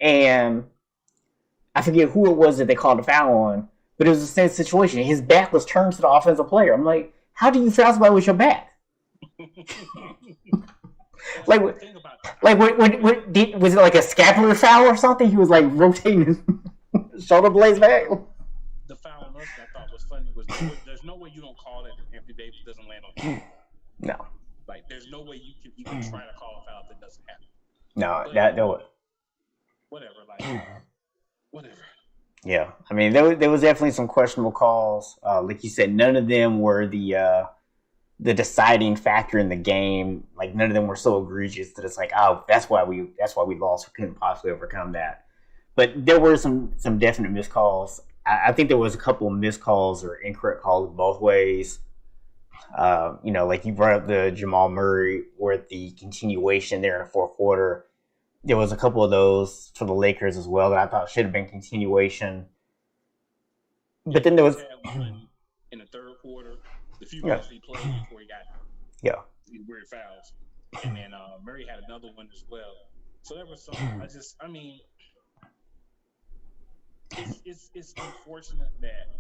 and I forget who it was that they called the foul on, but it was the same situation. His back was turned to the offensive player. I'm like, how do you foul somebody with your back? like, was it like a scapular foul or something? He was like rotating his shoulder blades back. The foul on us that I thought was funny was there's no way you don't call that if Anthony Davis doesn't land on you. No. Like, there's no way you can even try to call a foul if it doesn't happen. No, but, whatever, whatever. Yeah, I mean, there was definitely some questionable calls. Like you said, none of them were the deciding factor in the game. Like, none of them were so egregious that it's like, oh, that's why we lost. We couldn't possibly overcome that. But there were some definite missed calls. I think there was a couple of missed calls or incorrect calls both ways. Like you brought up the Jamal Murray or the continuation there in the fourth quarter. There was a couple of those for the Lakers as well that I thought should have been continuation. But then there was one in the third quarter, the few minutes he played before he got weird fouls, and then Murray had another one as well. So there was some. It's unfortunate that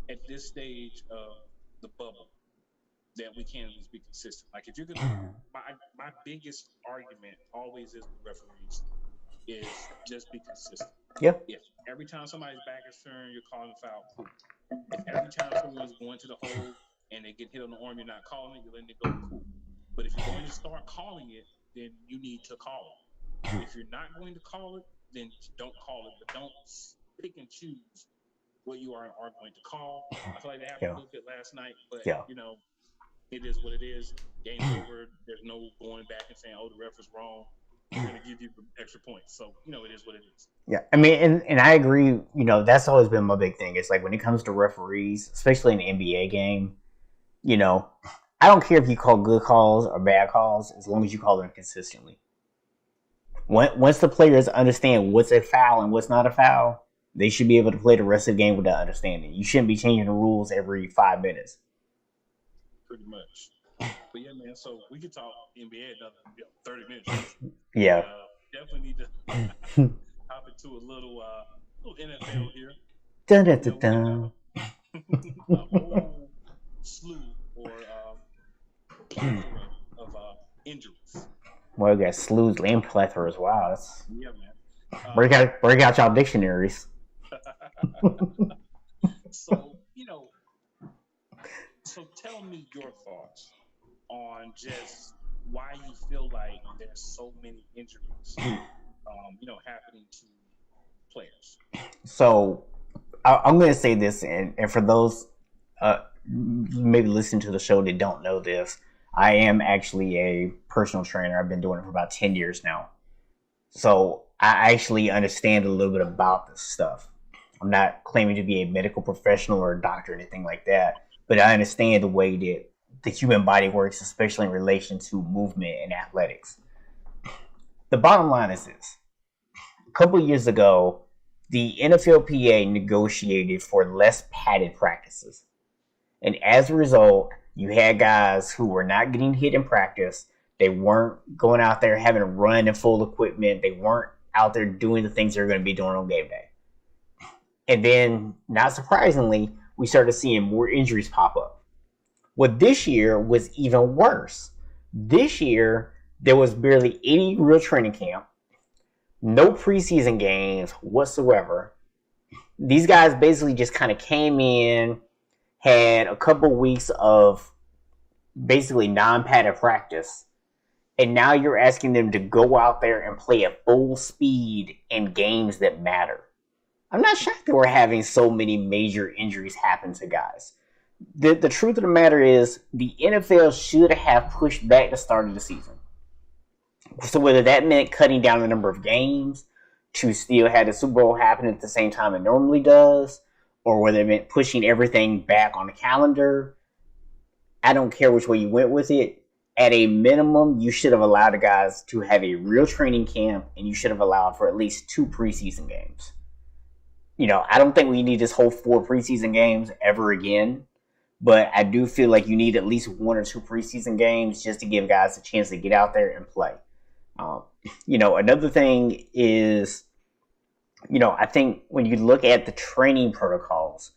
at this stage of the bubble that we can't at least be consistent. Like, if you're gonna, my biggest argument always is with referees is just be consistent. Yeah. If every time somebody's back is turned, you're calling a foul, cool. If every time someone's going to the hole and they get hit on the arm, you're not calling it, you're letting it go, cool. But if you're going to start calling it, then you need to call it. If you're not going to call it, then don't call it. But don't pick and choose what you are going to call. I feel like they happened a little bit last night, but it is what it is. Game's over. There's no going back and saying, "Oh, the ref was wrong." We're going to give you the extra points. So it is what it is. Yeah, I mean, and I agree. That's always been my big thing. It's like when it comes to referees, especially in an NBA game, you know, I don't care if you call good calls or bad calls, as long as you call them consistently. Once the players understand what's a foul and what's not a foul, they should be able to play the rest of the game with that understanding. You shouldn't be changing the rules every 5 minutes. Pretty much. But yeah, man. So we could talk NBA another 30 minutes, but Yeah. definitely need to hop into a little NFL here. Dun, dun, dun, We got dun. a whole slew or plethora of injuries. Well, we got slews and plethoras. Wow, that's Yeah, man. break out y'all dictionaries. So so tell me your thoughts on just why you feel like there's so many injuries, happening to players. So I'm going to say this, and for those maybe listening to the show that don't know this, I am actually a personal trainer. I've been doing it for about 10 years now. So I actually understand a little bit about this stuff. I'm not claiming to be a medical professional or a doctor or anything like that, but I understand the way that the human body works, especially in relation to movement and athletics. The bottom line is this: a couple of years ago, the NFLPA negotiated for less padded practices. And as a result, you had guys who were not getting hit in practice. They weren't going out there having to run in full equipment. They weren't out there doing the things they're going to be doing on game day. And then, not surprisingly, we started seeing more injuries pop up. Well, this year was even worse. This year, there was barely any real training camp, no preseason games whatsoever. These guys basically just kind of came in, had a couple weeks of basically non-padded practice, and now you're asking them to go out there and play at full speed in games that matter. I'm not shocked that we're having so many major injuries happen to guys. The truth of the matter is, the NFL should have pushed back the start of the season. So whether that meant cutting down the number of games to still have the Super Bowl happen at the same time it normally does, or whether it meant pushing everything back on the calendar, I don't care which way you went with it. At a minimum, you should have allowed the guys to have a real training camp, and you should have allowed for at least 2 preseason games. I don't think we need this whole 4 preseason games ever again, but I do feel like you need at least 1 or 2 preseason games just to give guys a chance to get out there and play. Another thing is, I think when you look at the training protocols,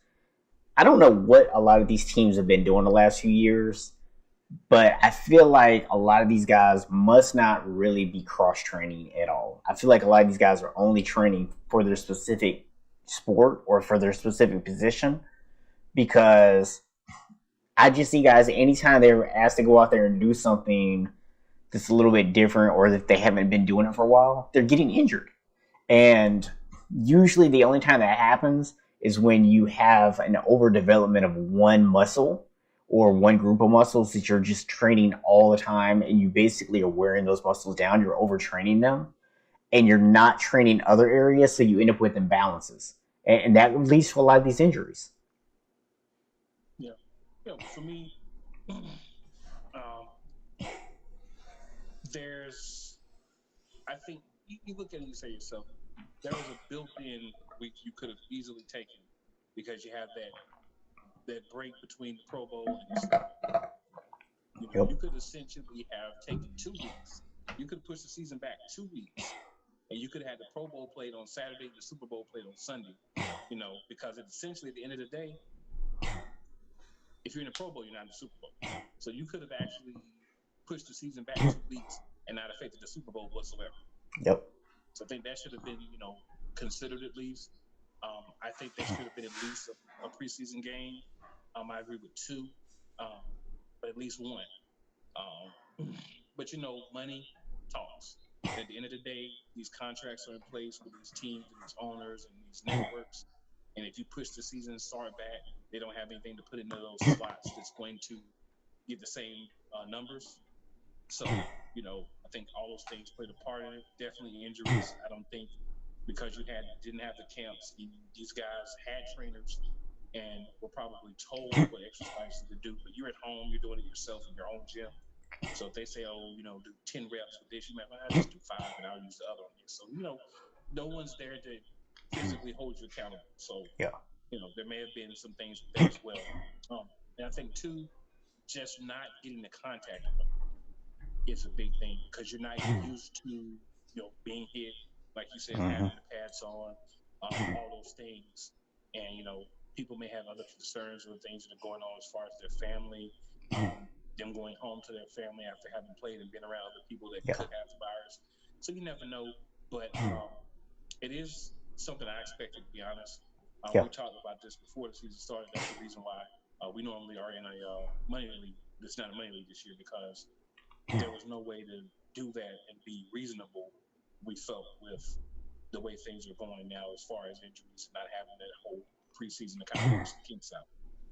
I don't know what a lot of these teams have been doing the last few years, but I feel like a lot of these guys must not really be cross training at all. I feel like a lot of these guys are only training for their specific sport or for their specific position, because I just see guys anytime they're asked to go out there and do something that's a little bit different, or that they haven't been doing it for a while, they're getting injured. And usually the only time that happens is when you have an overdevelopment of one muscle or one group of muscles that you're just training all the time, and you basically are wearing those muscles down. You're overtraining them, and you're not training other areas, so you end up with imbalances. And that leads to a lot of these injuries. Yeah. For me, um, I think you look at it and you say to yourself, there was a built-in week you could have easily taken because you have that break between the Pro Bowl and the Super Bowl. Yep. You could essentially have taken 2 weeks. You could push the season back 2 weeks, and you could have had the Pro Bowl played on Saturday, the Super Bowl played on Sunday. Because it's essentially at the end of the day, if you're in the Pro Bowl, you're not in the Super Bowl. So you could have actually pushed the season back 2 weeks and not affected the Super Bowl whatsoever. Yep. So I think that should have been, considered at least. I think there should have been at least a preseason game. I agree with 2, but at least 1. But money talks. At the end of the day, these contracts are in place with these teams and these owners and these networks. And if you push the season start back, they don't have anything to put into those slots that's going to get the same numbers. So, I think all those things played a part in it. Definitely injuries. I don't think because you didn't have the camps, these guys had trainers and were probably told what exercises to do. But you're at home, you're doing it yourself in your own gym. So if they say, oh, do 10 reps with this, you might just do 5 and I'll use the other on this. So, no one's there to physically hold you accountable. So, Yeah. there may have been some things with that as well. And I think, too, just not getting the contact is a big thing because you're not used to, being hit, like you said, having the pads on, all those things. And, people may have other concerns or things that are going on as far as their family, them going home to their family after having played and been around other people that could have the virus. So you never know. But it is something I expected, to be honest. We talked about this before the season started. That's the reason why we normally are in a money league. It's not a money league this year because there was no way to do that and be reasonable. We felt with the way things are going now, as far as injuries, not having that whole preseason to kind of work the kinks out.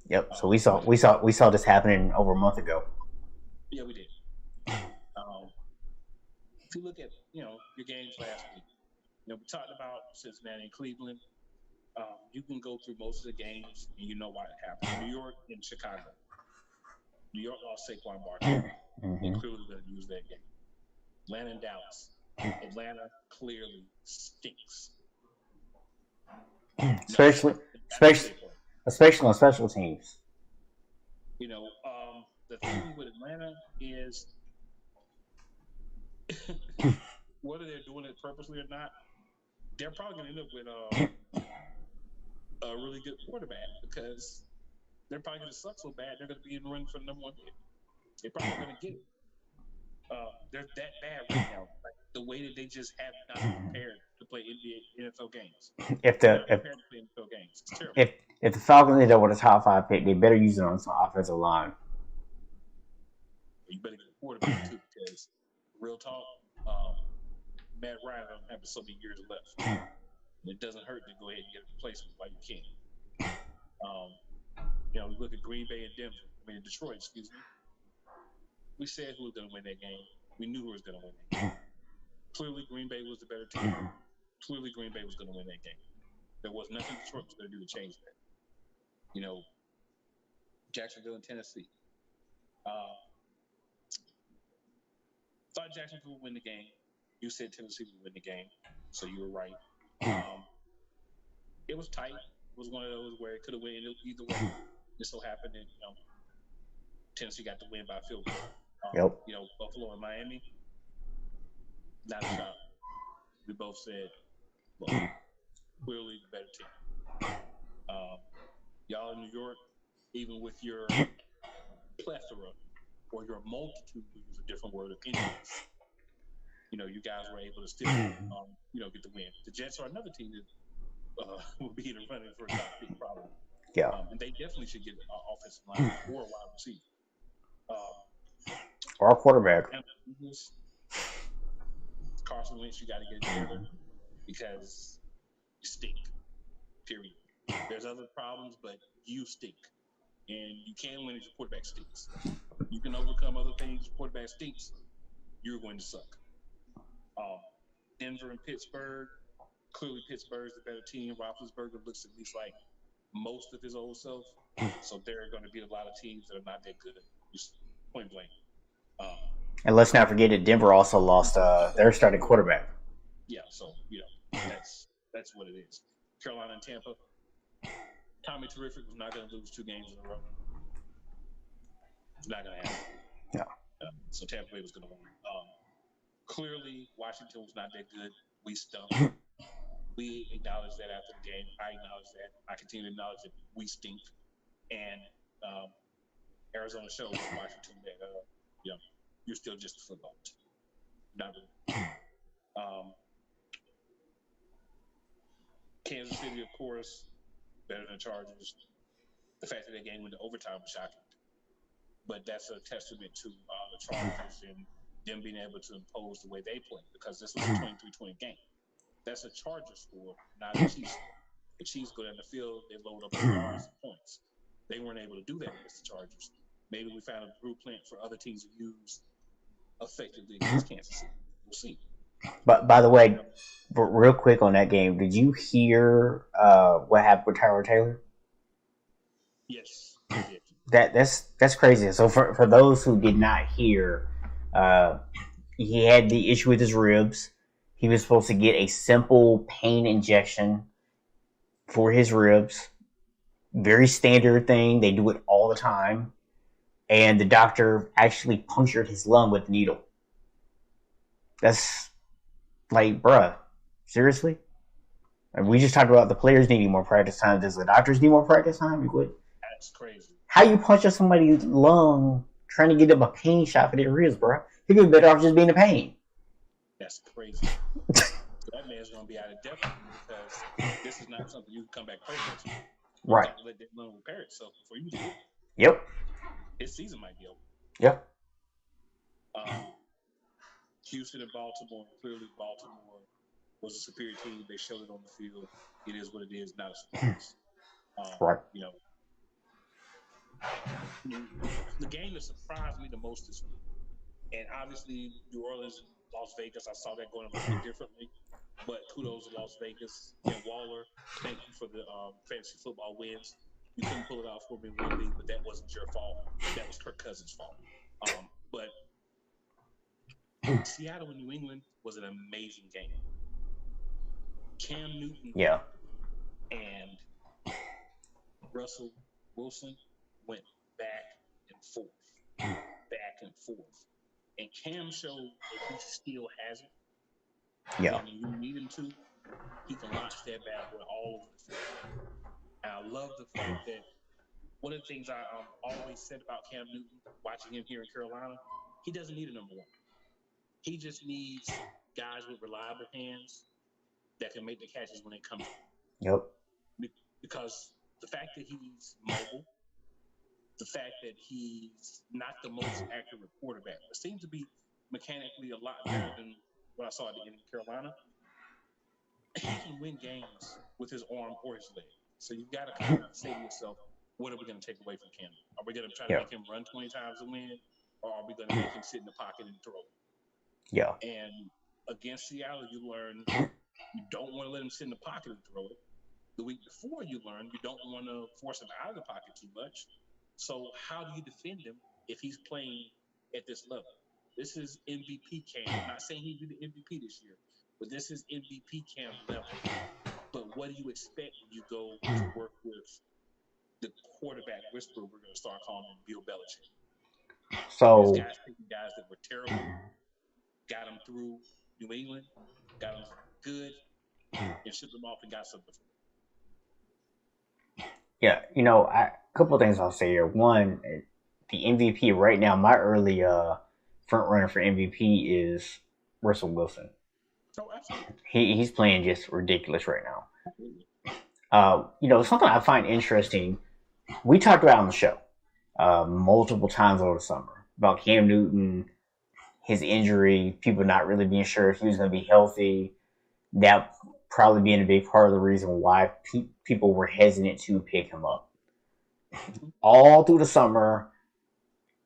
Yep. So we saw this happening over a month ago. Yeah, we did. If you look at your games last week, we talked about Cincinnati and Cleveland. You can go through most of the games and you know why it happened. New York and Chicago. New York lost Saquon Barkley. They clearly going to use that game. Atlanta and Dallas. Atlanta clearly stinks. Especially on special teams. The thing with Atlanta is whether they're doing it purposely or not, they're probably going to end up with a really good quarterback because they're probably going to suck so bad they're going to be in the run for the number 1 pick. They're probably going to get it. They're that bad right now. Like the way that they just have not been prepared to play NFL games. If the Falcons end up with a top 5 pick, they better use it on some offensive line. You better get a quarterback too, because real talk, Matt Ryan doesn't have so many years left. It doesn't hurt to go ahead and get a replacement while you can. We look at Green Bay and Detroit, excuse me. We said who was going to win that game. We knew who was going to win that game. Clearly, Green Bay was the better team. Clearly, Green Bay was going to win that game. There was nothing Detroit was going to do to change that. Jacksonville and Tennessee. Thought Jacksonville would win the game. You said Tennessee would win the game, so you were right. It was tight. It was one of those where it could have went either way. It so happened that Tennessee got the win by field goal. Buffalo and Miami. Not a shot. We both said, well, clearly the better team. Y'all in New York, even with your plethora or your multitude, to use a different word, of injuries, you guys were able to still, get the win. The Jets are another team that will be in the running for a top pick probably. Yeah. And they definitely should get an offensive line or a wide receiver. Or a quarterback. Carson Wentz, you got to get it together because you stink. Period. There's other problems, but you stink. And you can't win if your quarterback stinks. You can overcome other things. Your quarterback stinks, you're going to suck. Denver and Pittsburgh. Clearly, Pittsburgh's the better team. Roethlisberger looks at least like most of his old self. So there are going to be a lot of teams that are not that good. Just point blank. And let's not forget that Denver also lost their starting quarterback. Yeah, so that's what it is. Carolina and Tampa. Tommy Terrific was not going to lose 2 games in a row. It's not going to happen. Yeah. So Tampa Bay was going to win. Clearly, Washington was not that good. We stunk. We acknowledged that after the game. I acknowledge that. I continue to acknowledge that we stink. And Arizona showed Washington that you're still just a football team. Not really. Kansas City, of course, better than the Chargers. The fact that they game went to overtime was shocking. But that's a testament to the Chargers and them being able to impose the way they play because this was a 23-20 game. That's a Charger score, not a Chiefs score. The Chiefs go down the field, they load up on yards and points. They weren't able to do that against the Chargers. Maybe we found a blueprint for other teams to use effectively against Kansas City. We'll see. But by the way, real quick on that game, did you hear what happened with Tyler Taylor? Yes, I did. That's crazy. So for those who did not hear, uh, he had the issue with his ribs. He was supposed to get a simple pain injection for his ribs. Very standard thing. They do it all the time. And the doctor actually punctured his lung with a needle. That's like, bruh, seriously? And we just talked about the players needing more practice time. Does the doctors need more practice time? That's crazy. How you punch up somebody's lung trying to get them a pain shot for their ribs, bro? He'd be better off just being in pain. That's crazy. That man's gonna be out of depth because this is not something you can come back perfect. Right. Let that lung repair itself before you do it. Yep. His season might be over. Yep. Houston and Baltimore. Clearly, Baltimore was a superior team. They showed it on the field. It is what it is. Not a surprise. Right. You know, the game that surprised me the most this week, and obviously New Orleans and Las Vegas, I saw that going a little bit differently. But kudos to Las Vegas and Waller. Thank you for the fantasy football wins. You couldn't pull it out for me in one league, but that wasn't your fault. That was Kirk Cousins' fault. But Seattle and New England was an amazing game. Cam Newton and Russell Wilson went back and forth. And Cam showed that he still has it. Yeah. And when you need him to, he can launch that bad boy all over the field. And I love the fact that one of the things I always said about Cam Newton, watching him here in Carolina, he doesn't need a number one. He just needs guys with reliable hands that can make the catches when they come to him. Yep. Because the fact that he's mobile, the fact that he's not the most accurate quarterback, but seems to be mechanically a lot better than what I saw at the end of Carolina, he can win games with his arm or his leg. So you've got to kind of say to yourself, what are we going to take away from Cam? Are we going to try to make him run 20 times to win, or are we going to make him sit in the pocket and throw? Yeah. And against Seattle, you learn you don't want to let him sit in the pocket and throw it. The week before, you learn you don't want to force him out of the pocket too much. So how do you defend him if he's playing at this level? This is MVP Cam. I'm not saying he'd be the MVP this year, but this is MVP Cam level. But what do you expect when you go to work with the quarterback whisperer we're going to start calling him Bill Belichick? So these guys taking guys that were terrible, got them through New England, got them good, and shipped them off and got something for them. Yeah, a couple of things I'll say here. One, the MVP right now, my early front runner for MVP is Russell Wilson. Oh, absolutely. He's playing just ridiculous right now. Something I find interesting, we talked about on the show multiple times over the summer about Cam Newton, his injury, people not really being sure if he was going to be healthy. That probably being a big part of the reason why people were hesitant to pick him up. All through the summer,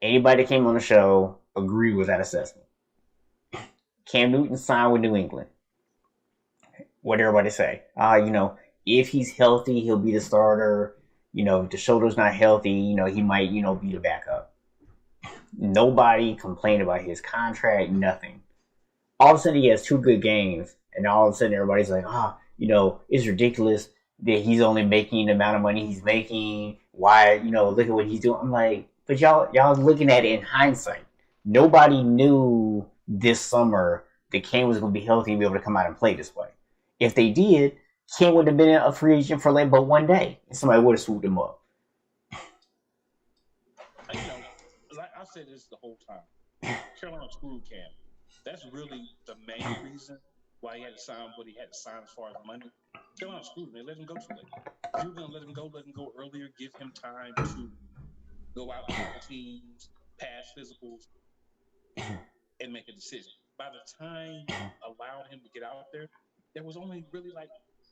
anybody that came on the show agreed with that assessment. Cam Newton signed with New England. What did everybody say? If he's healthy, he'll be the starter. If the shoulder's not healthy, he might, be the backup. Nobody complained about his contract, nothing. All of a sudden, he has 2 good games, and all of a sudden, everybody's like, it's ridiculous that he's only making the amount of money he's making. Why, look at what he's doing. I'm like, but y'all looking at it in hindsight. Nobody knew this summer that Cam was going to be healthy and be able to come out and play this way. If they did, Cam would have been a free agent for like but one day, and somebody would have swooped him up. Like I said this the whole time. Carolina screwed Cam. That's really the main reason why he had to sign what he had to sign as far as money. Carolina screwed him. They let him go too late. If you were going to let him go earlier, give him time to go out to teams, pass physicals, and make a decision. By the time you allowed him to get out there was only really like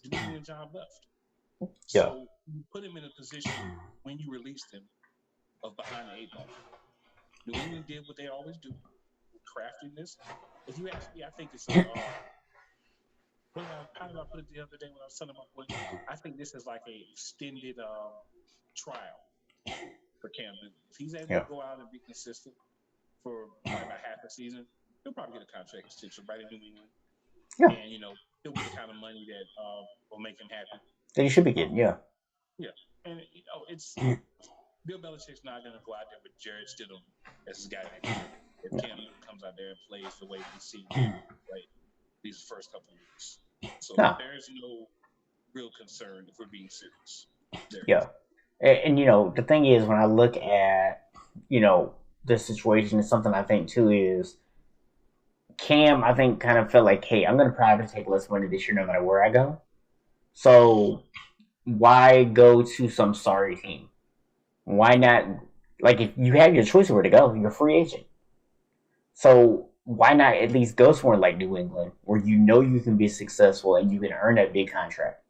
Jimmy and John left. So you put him in a position when you released him of behind the eight ball. New England did what they always do, craftiness. If you ask me, I think it's how did I put it the other day when I was telling my boy? I think this is like a extended trial for Cam Newton. If he's able to go out and be consistent for probably about half a season, he'll probably get a contract extension right in New England. Yeah. And, he'll get the kind of money that will make him happy. That you should be getting, yeah. Yeah. And, it's Bill Belichick's not going to go out there with Jared Stidham as his guy next year. If Cam Newton comes out there and plays the way we see him play these first couple of weeks. So there's no real concern if we're being serious. Yeah. And, the thing is, when I look at, this situation, is something I think, too, is Cam, I think, kind of felt like, hey, I'm going to probably take less money this year no matter where I go. So why go to some sorry team? Why not? Like, if you have your choice of where to go, you're a free agent. So why not at least go somewhere like New England, where you can be successful and you can earn that big contract?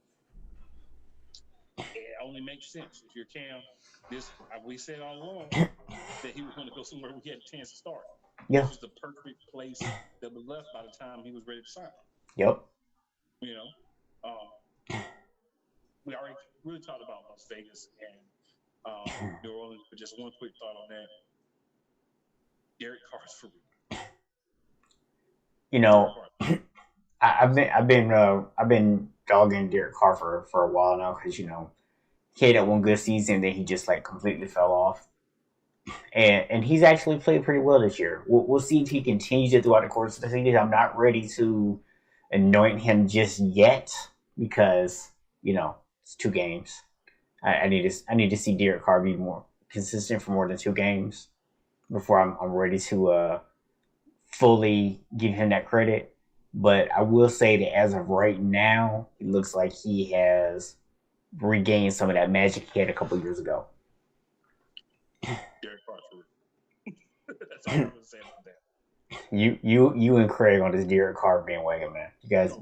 It only makes sense if you're Cam. We said all along that he was going to go somewhere where he had a chance to start. Yeah. This was the perfect place that was left by the time he was ready to sign. Yep. We already really talked about Las Vegas and New Orleans, but just one quick thought on that. Derek Carr's for real. I've been dogging Derek Carr for a while now because he had that one good season, then he just like completely fell off. And he's actually played pretty well this year. We'll see if he continues it throughout the course of the season. I'm not ready to anoint him just yet because it's 2 games. I need to see Derek Carr be more consistent for more than 2 games before I'm ready to fully give him that credit. But I will say that as of right now, it looks like he has regained some of that magic he had a couple years ago. Derek Carr for real. That's all I'm going to say about that. You and Craig on this Derek Carr bandwagon, man. You guys.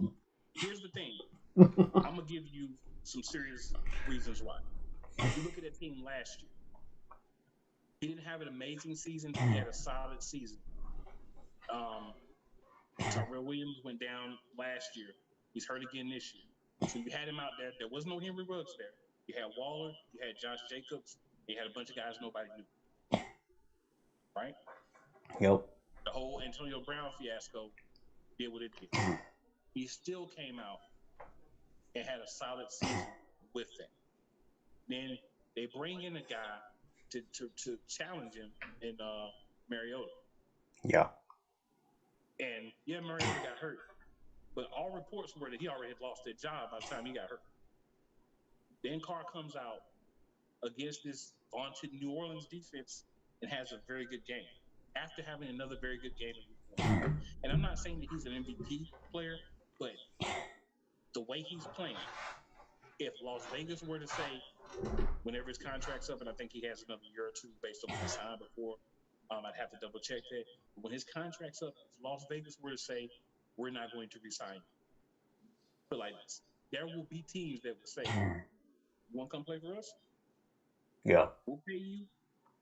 Here's the thing. I'm gonna give you some serious reasons why. If you look at that team last year, he didn't have an amazing season. He had a solid season. Tyrell Williams went down last year. He's hurt again this year. So you had him out there. There was no Henry Ruggs there. You had Waller. You had Josh Jacobs. You had a bunch of guys nobody knew. Right? Yep. The whole Antonio Brown fiasco did what it did. He still came out and had a solid season with that. Then they bring in a guy to challenge him in Mariota. Yeah. And Mariota got hurt. But all reports were that he already had lost his job by the time he got hurt. Then Carr comes out against this vaunted New Orleans defense and has a very good game. After having another very good game. And I'm not saying that he's an MVP player, but the way he's playing, if Las Vegas were to say, whenever his contract's up, and I think he has another year or 2 based on his time before, I'd have to double check that. But when his contract's up, if Las Vegas were to say, we're not going to resign you. But like this, there will be teams that will say, you want to come play for us? Yeah. We'll pay you.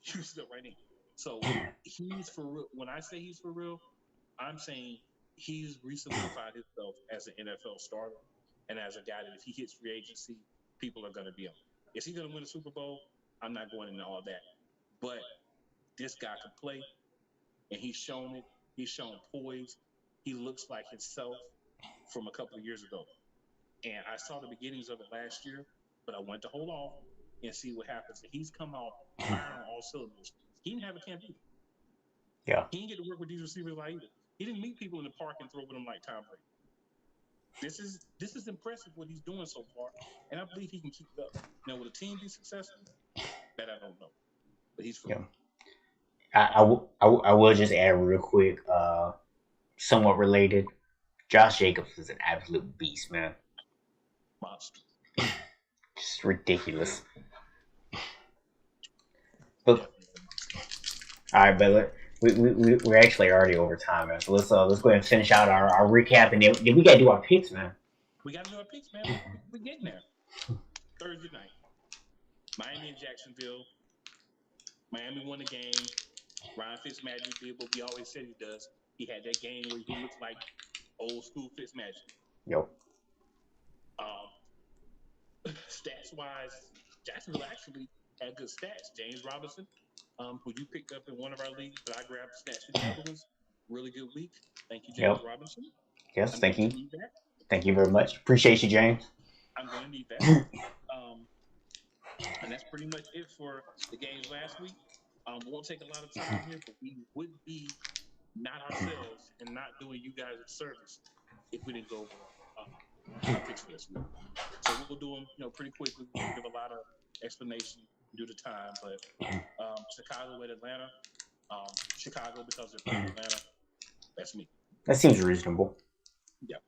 You sit right in. So he's for real. When I say he's for real, I'm saying he's re-solidified himself as an NFL starter and as a guy that if he hits free agency, people are going to be on. Is he going to win a Super Bowl? I'm not going into all that. But this guy can play, and he's shown it. He's shown poise. He looks like himself from a couple of years ago. And I saw the beginnings of it last year, but I went to hold off and see what happens. He's come out firing on all cylinders. He didn't have a camp either. Yeah. He didn't get to work with these receivers like either. He didn't meet people in the park and throw with them like Tom Brady. This is impressive what he's doing so far, and I believe he can keep it up. Now, will the team be successful? That I don't know, but he's for I will just add real quick, somewhat related. Josh Jacobs is an absolute beast, man. Monster. Just ridiculous. But, all right, but we're actually already over time, man. So let's go ahead and finish out our recap, and then we gotta do our picks, man. We gotta do our picks, man. We're getting there. Thursday night, Miami and Jacksonville. Miami won the game. Ryan Fitzmagic did what we always said he does. He had that game where he looked like old school Fitzmagic. Yep. Stats wise, Jacksonville actually had good stats. James Robinson, who you picked up in one of our leagues, but I grabbed the stats for the other ones. Really good week. Thank you, James Robinson. Yes, I'm thank going you. to need that. Thank you very much. Appreciate you, James. I'm going to need that. And that's pretty much it for the games last week. Won't take a lot of time here, but we would be not ourselves and not doing you guys a service if we didn't go over our picks for this week. So we'll do them, pretty quickly. We'll give a lot of explanation due to time, but Chicago at Atlanta. Chicago because they're playing Atlanta. That's me. That seems reasonable. Yep.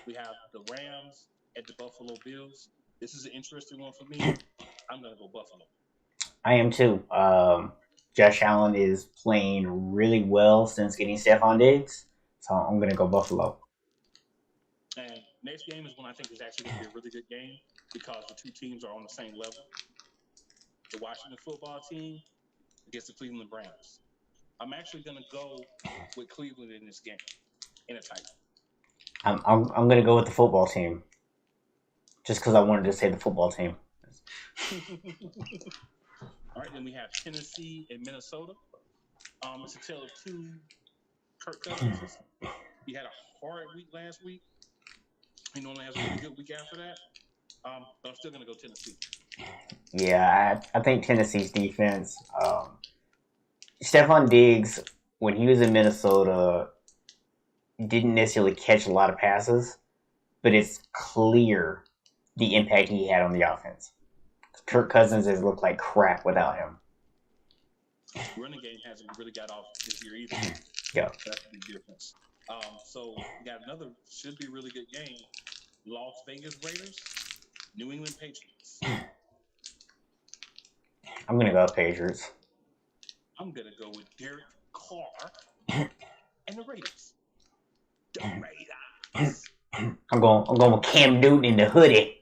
We have the Rams at the Buffalo Bills. This is an interesting one for me. I'm going to go Buffalo. I am too. Josh Allen is playing really well since getting Stephon Diggs, so I'm going to go Buffalo. And next game is one I think is actually going to be a really good game because the two teams are on the same level. The Washington football team against the Cleveland Browns. I'm actually going to go with Cleveland in this game in a tight. I'm going to go with the football team, just because I wanted to say the football team. All right, then we have Tennessee and Minnesota. It's a tale of two Kirk Cousins. He had a hard week last week. He normally has a really good week after that. But I'm still going to go Tennessee. Yeah, I think Tennessee's defense. Stephon Diggs, when he was in Minnesota, didn't necessarily catch a lot of passes, but it's clear the impact he had on the offense. Kirk Cousins has looked like crap without him. Running game hasn't really got off this year either. Yeah. That's a big difference. So we got another should be really good game. Las Vegas Raiders, New England Patriots. I'm going to go Patriots. I'm going to go with Derek Carr and the Raiders. The Raiders. I'm going with Cam Newton in the hoodie.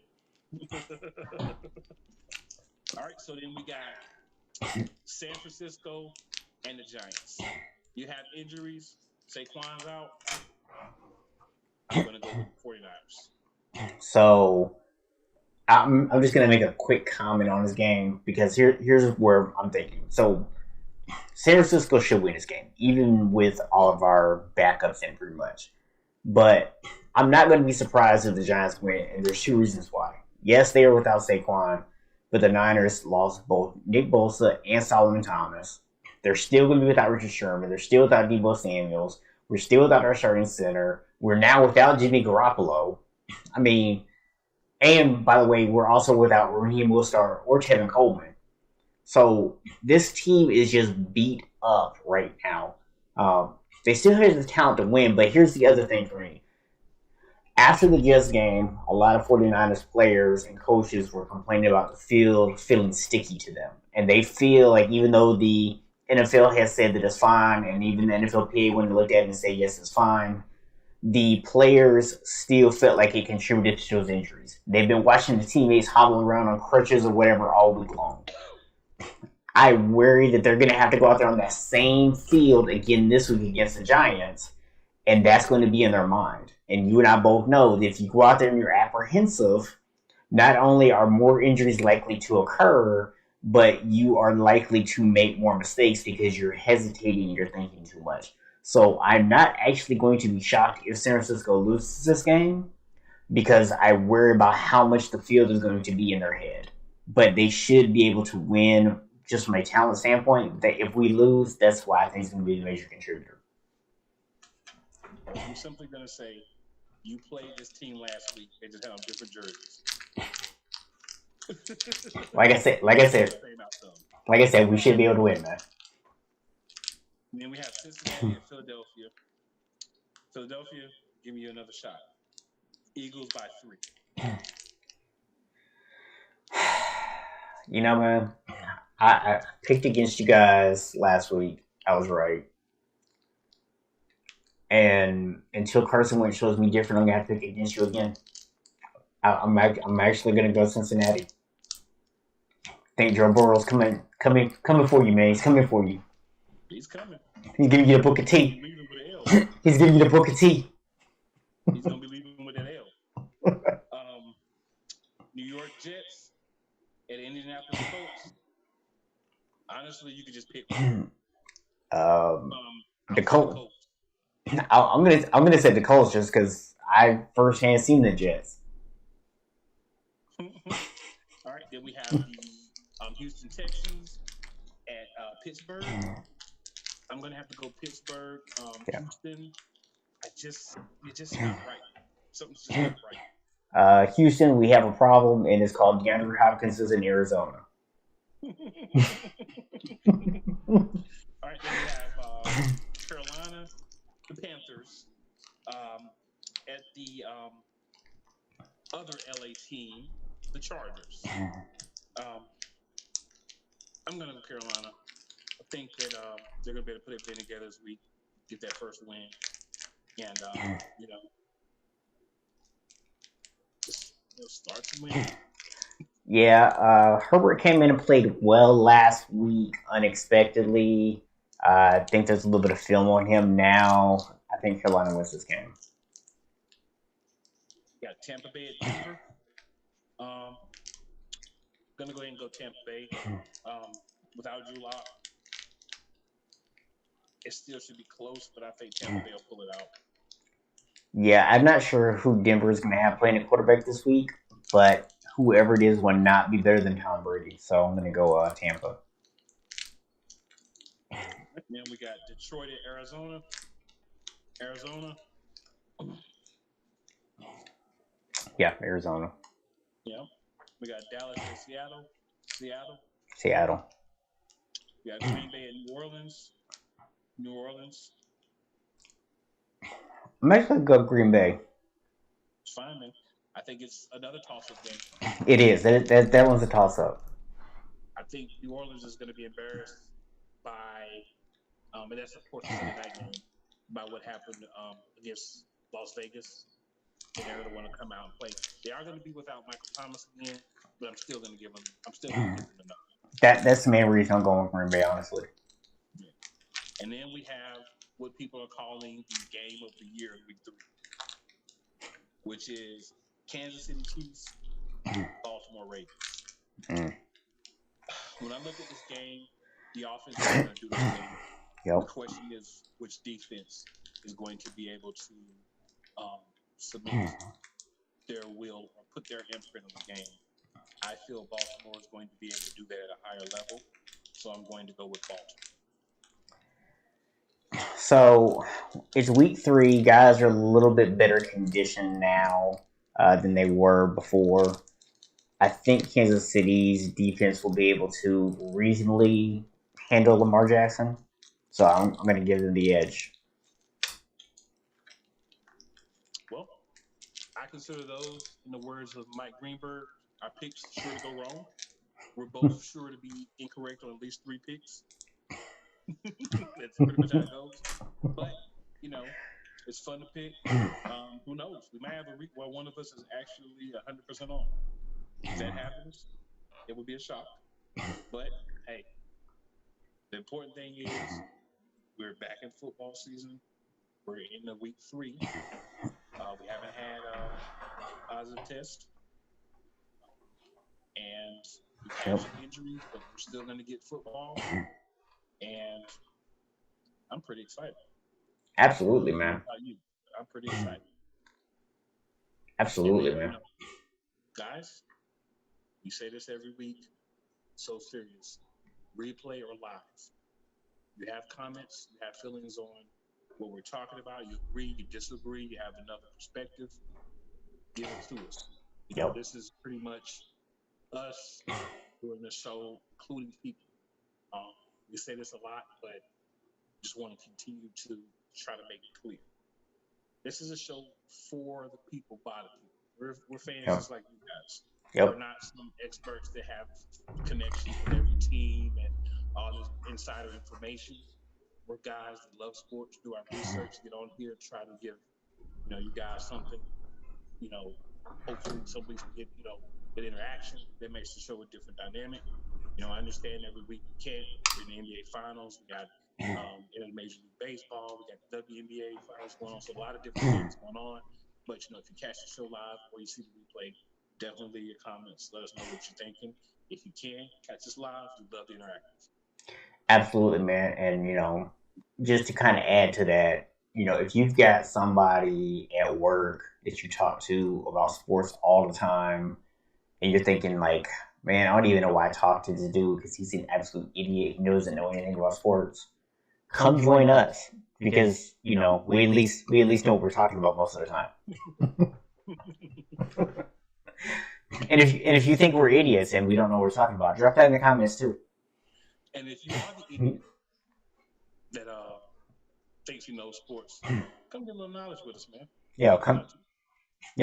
All right, so then we got San Francisco and the Giants. You have injuries. Saquon's out. I'm going to go with the 49ers. So I'm just going to make a quick comment on this game because here's where I'm thinking. So San Francisco should win this game, even with all of our backups in pretty much. But I'm not going to be surprised if the Giants win, and there's two reasons why. Yes, they are without Saquon, but the Niners lost both Nick Bosa and Solomon Thomas. They're still going to be without Richard Sherman. They're still without Deebo Samuels. We're still without our starting center. We're now without Jimmy Garoppolo. I mean, and by the way, we're also without Raheem Mostert or Tevin Coleman. So this team is just beat up right now. They still have the talent to win, but here's the other thing for me. After the Jets game, a lot of 49ers players and coaches were complaining about the field feeling sticky to them. And they feel like even though the NFL has said that it's fine, and even the NFLPA when they looked at it and say, yes, it's fine, the players still felt like it contributed to those injuries. They've been watching the teammates hobble around on crutches or whatever all week long. I worry that they're going to have to go out there on that same field again this week against the Giants, and that's going to be in their mind. And you and I both know that if you go out there and you're apprehensive, not only are more injuries likely to occur, but you are likely to make more mistakes because you're hesitating and you're thinking too much. So I'm not actually going to be shocked if San Francisco loses this game because I worry about how much the field is going to be in their head. But they should be able to win just from a talent standpoint. That if we lose, that's why I think it's going to be the major contributor. I'm simply going to say you played this team last week. They just had on different jerseys. Like I said, we should be able to win, man. And then we have Cincinnati and Philadelphia. Philadelphia, give me another shot. Eagles by 3. You know, man, I picked against you guys last week. I was right. And until Carson Wentz shows me different, I'm going to have to pick against you again. I'm actually going to go Cincinnati. think Joe Burrow's coming for you, man. He's coming for you. He's coming. He's giving you the book of He's gonna tea. be leaving with an L. He's giving you the book of tea. He's gonna be leaving with an L. New York Jets at Indianapolis Colts. Honestly, you could just pick one. The Colts. I'm gonna say the Colts just because I firsthand seen the Jets. All right, then we have the Houston Texans at Pittsburgh. I'm gonna have to go Pittsburgh. Houston. It's just not right. Something's just not right. Houston, we have a problem, and it's called DeAndre Hopkins is in Arizona. All right, then we have Carolina, the Panthers, at the other LA team, the Chargers. I'm going to go Carolina. I think that they're going to be able to put everything together this week, get that first win, and just start to win. Yeah, Herbert came in and played well last week unexpectedly. I think there's a little bit of film on him now. I think Carolina wins this game. Yeah, Tampa Bay at Denver. Gonna go ahead and go Tampa Bay. Without Drew Lock, it still should be close, but I think Tampa Bay will pull it out. Yeah, I'm not sure who Denver is going to have playing at quarterback this week, but whoever it is will not be better than Tom Brady. So I'm going to go Tampa. Then we got Detroit at Arizona. Yeah, Arizona. Yeah. We got Dallas at Seattle. We got Green Bay at New Orleans. I'm actually going to go Green Bay. It's fine, man. I think it's another toss-up game. It is. That one's a toss-up. I think New Orleans is going to be embarrassed by, and that's of course the Sunday night game, by what happened against Las Vegas. And they're going to want to come out and play. They are going to be without Michael Thomas again, but I'm still going to give them a nod. That's the main reason I'm going with Green Bay, honestly. Yeah. And then we have what people are calling the game of the year in week 3, which is Kansas City Chiefs, Baltimore Ravens. When I look at this game, the offense is going to do this thing. Yep. The question is which defense is going to be able to submit their will or put their imprint on the game. I feel Baltimore is going to be able to do that at a higher level, so I'm going to go with Baltimore. So it's week 3. Guys are a little bit better conditioned now than they were before. I think Kansas City's defense will be able to reasonably handle Lamar Jackson. So I'm going to give them the edge. Well, I consider those, in the words of Mike Greenberg, our picks sure to go wrong. We're both sure to be incorrect on at least 3 picks. That's pretty much how it goes. But, it's fun to pick. Who knows? We might have a week where one of us is actually 100% on. If that happens, it would be a shock. But, hey, the important thing is we're back in football season. We're in the week 3. We haven't had a positive test. And we've had some injuries, but we're still going to get football. And I'm pretty excited. Absolutely, man. How about you? I'm pretty excited. Absolutely, man. Guys, we say this every week. So serious. Replay or live. You have comments, you have feelings on what we're talking about. You agree, you disagree, you have another perspective. Give it to us. This is pretty much us doing the show, including people. We say this a lot, but just want to continue to try to make it clear. This is a show for the people, by the people. We're fans just like you guys. We're not some experts that have connections with every team and all this insider information. We're guys that love sports, do our research, get on here, try to give you guys something. Hopefully some weeks we get that interaction that makes the show a different dynamic. I understand every week we can't. We're in the NBA Finals. We got in Major League Baseball. We got the WNBA Finals going on. So a lot of different things going on. But if you catch the show live or you see the replay, definitely leave your comments. Let us know what you're thinking. If you can catch us live, we'd love to interact. Absolutely, man. And just to kind of add to that, if you've got somebody at work that you talk to about sports all the time, and you're thinking like, man, I don't even know why I talked to this dude because he's an absolute idiot. He doesn't know anything about sports. Come join us because we at least know what we're talking about most of the time. and if you think we're idiots and we don't know what we're talking about, drop that in the comments too. And if you are the idiot that thinks you know sports, come get a little knowledge with us, man.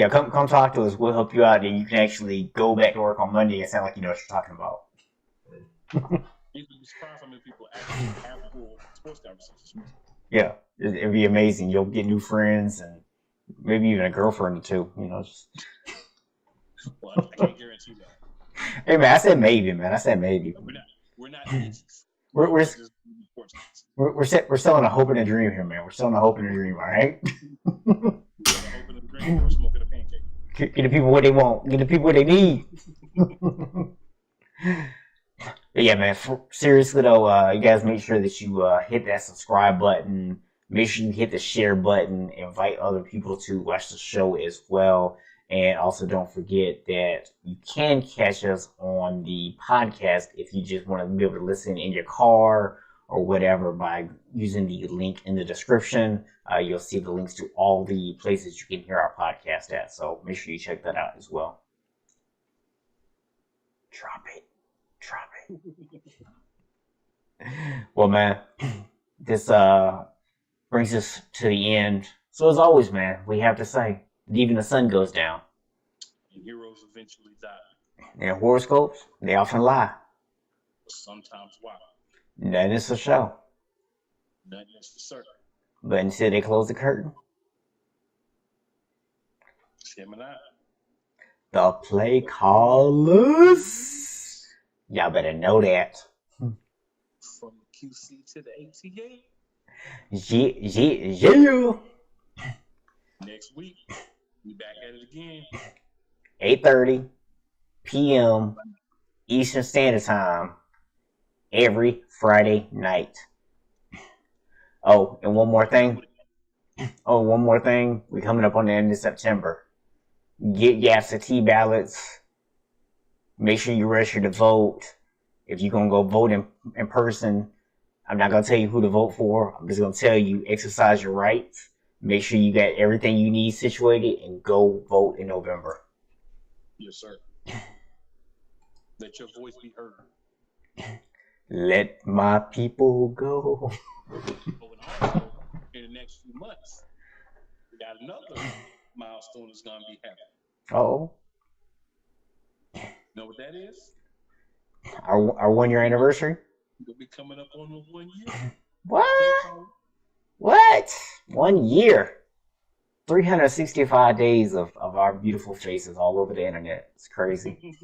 Come talk to us. We'll help you out, and you can actually go back to work on Monday and sound like you know what you're talking about. You'd be surprised how many people actually have cool sports conversations. Yeah, it'd be amazing. You'll get new friends and maybe even a girlfriend or two. Just. Well, I can't guarantee that. Hey man, I said maybe, man. I said maybe. We're not bitches. We're selling a hope and a dream here, man. We're selling a hope and a dream, all right? Hope and a dream or smoking a pancake. Get the people what they want. Get the people what they need. But yeah, man. Seriously though, you guys make sure that you hit that subscribe button. Make sure you hit the share button. Invite other people to watch the show as well. And also don't forget that you can catch us on the podcast if you just want to be able to listen in your car or whatever by using the link in the description. You'll see the links to all the places you can hear our podcast at. So make sure you check that out as well. Drop it. Well, man, this brings us to the end. So as always, man, we have to say, even the sun goes down. And heroes eventually die. And horoscopes, they often lie. Sometimes why? Nothing is for show. Nothing is for certain. But until they close the curtain. It's him and I. The play callers. Y'all better know that. From the QC to the ATA. Yeah. Next week, we back at it again. 8:30 p.m. Eastern Standard Time every Friday night. Oh, and one more thing. We're coming up on the end of September. Get your absentee ballots. Make sure you register to vote. If you're going to go vote in person, I'm not going to tell you who to vote for. I'm just going to tell you exercise your rights. Make sure you got everything you need situated and go vote in November. Yes, sir. Let your voice be heard. Let my people go. Oh, and also, in the next few months, we got another milestone that's going to be happening. Oh. Know what that is? Our 1 year anniversary? We'll be coming up on the 1 year. What? 1 year. 365 days of our beautiful faces all over the internet. It's crazy. It's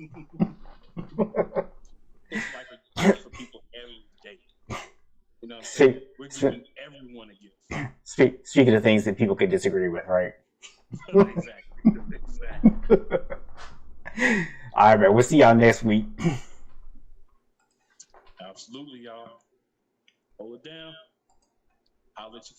like a gift for people every day. You know what I'm saying? We're giving everyone a gift. Speaking of things that people could disagree with, right? Exactly. All right, man. We'll see y'all next week. Absolutely, y'all. Hold it down. I'll let you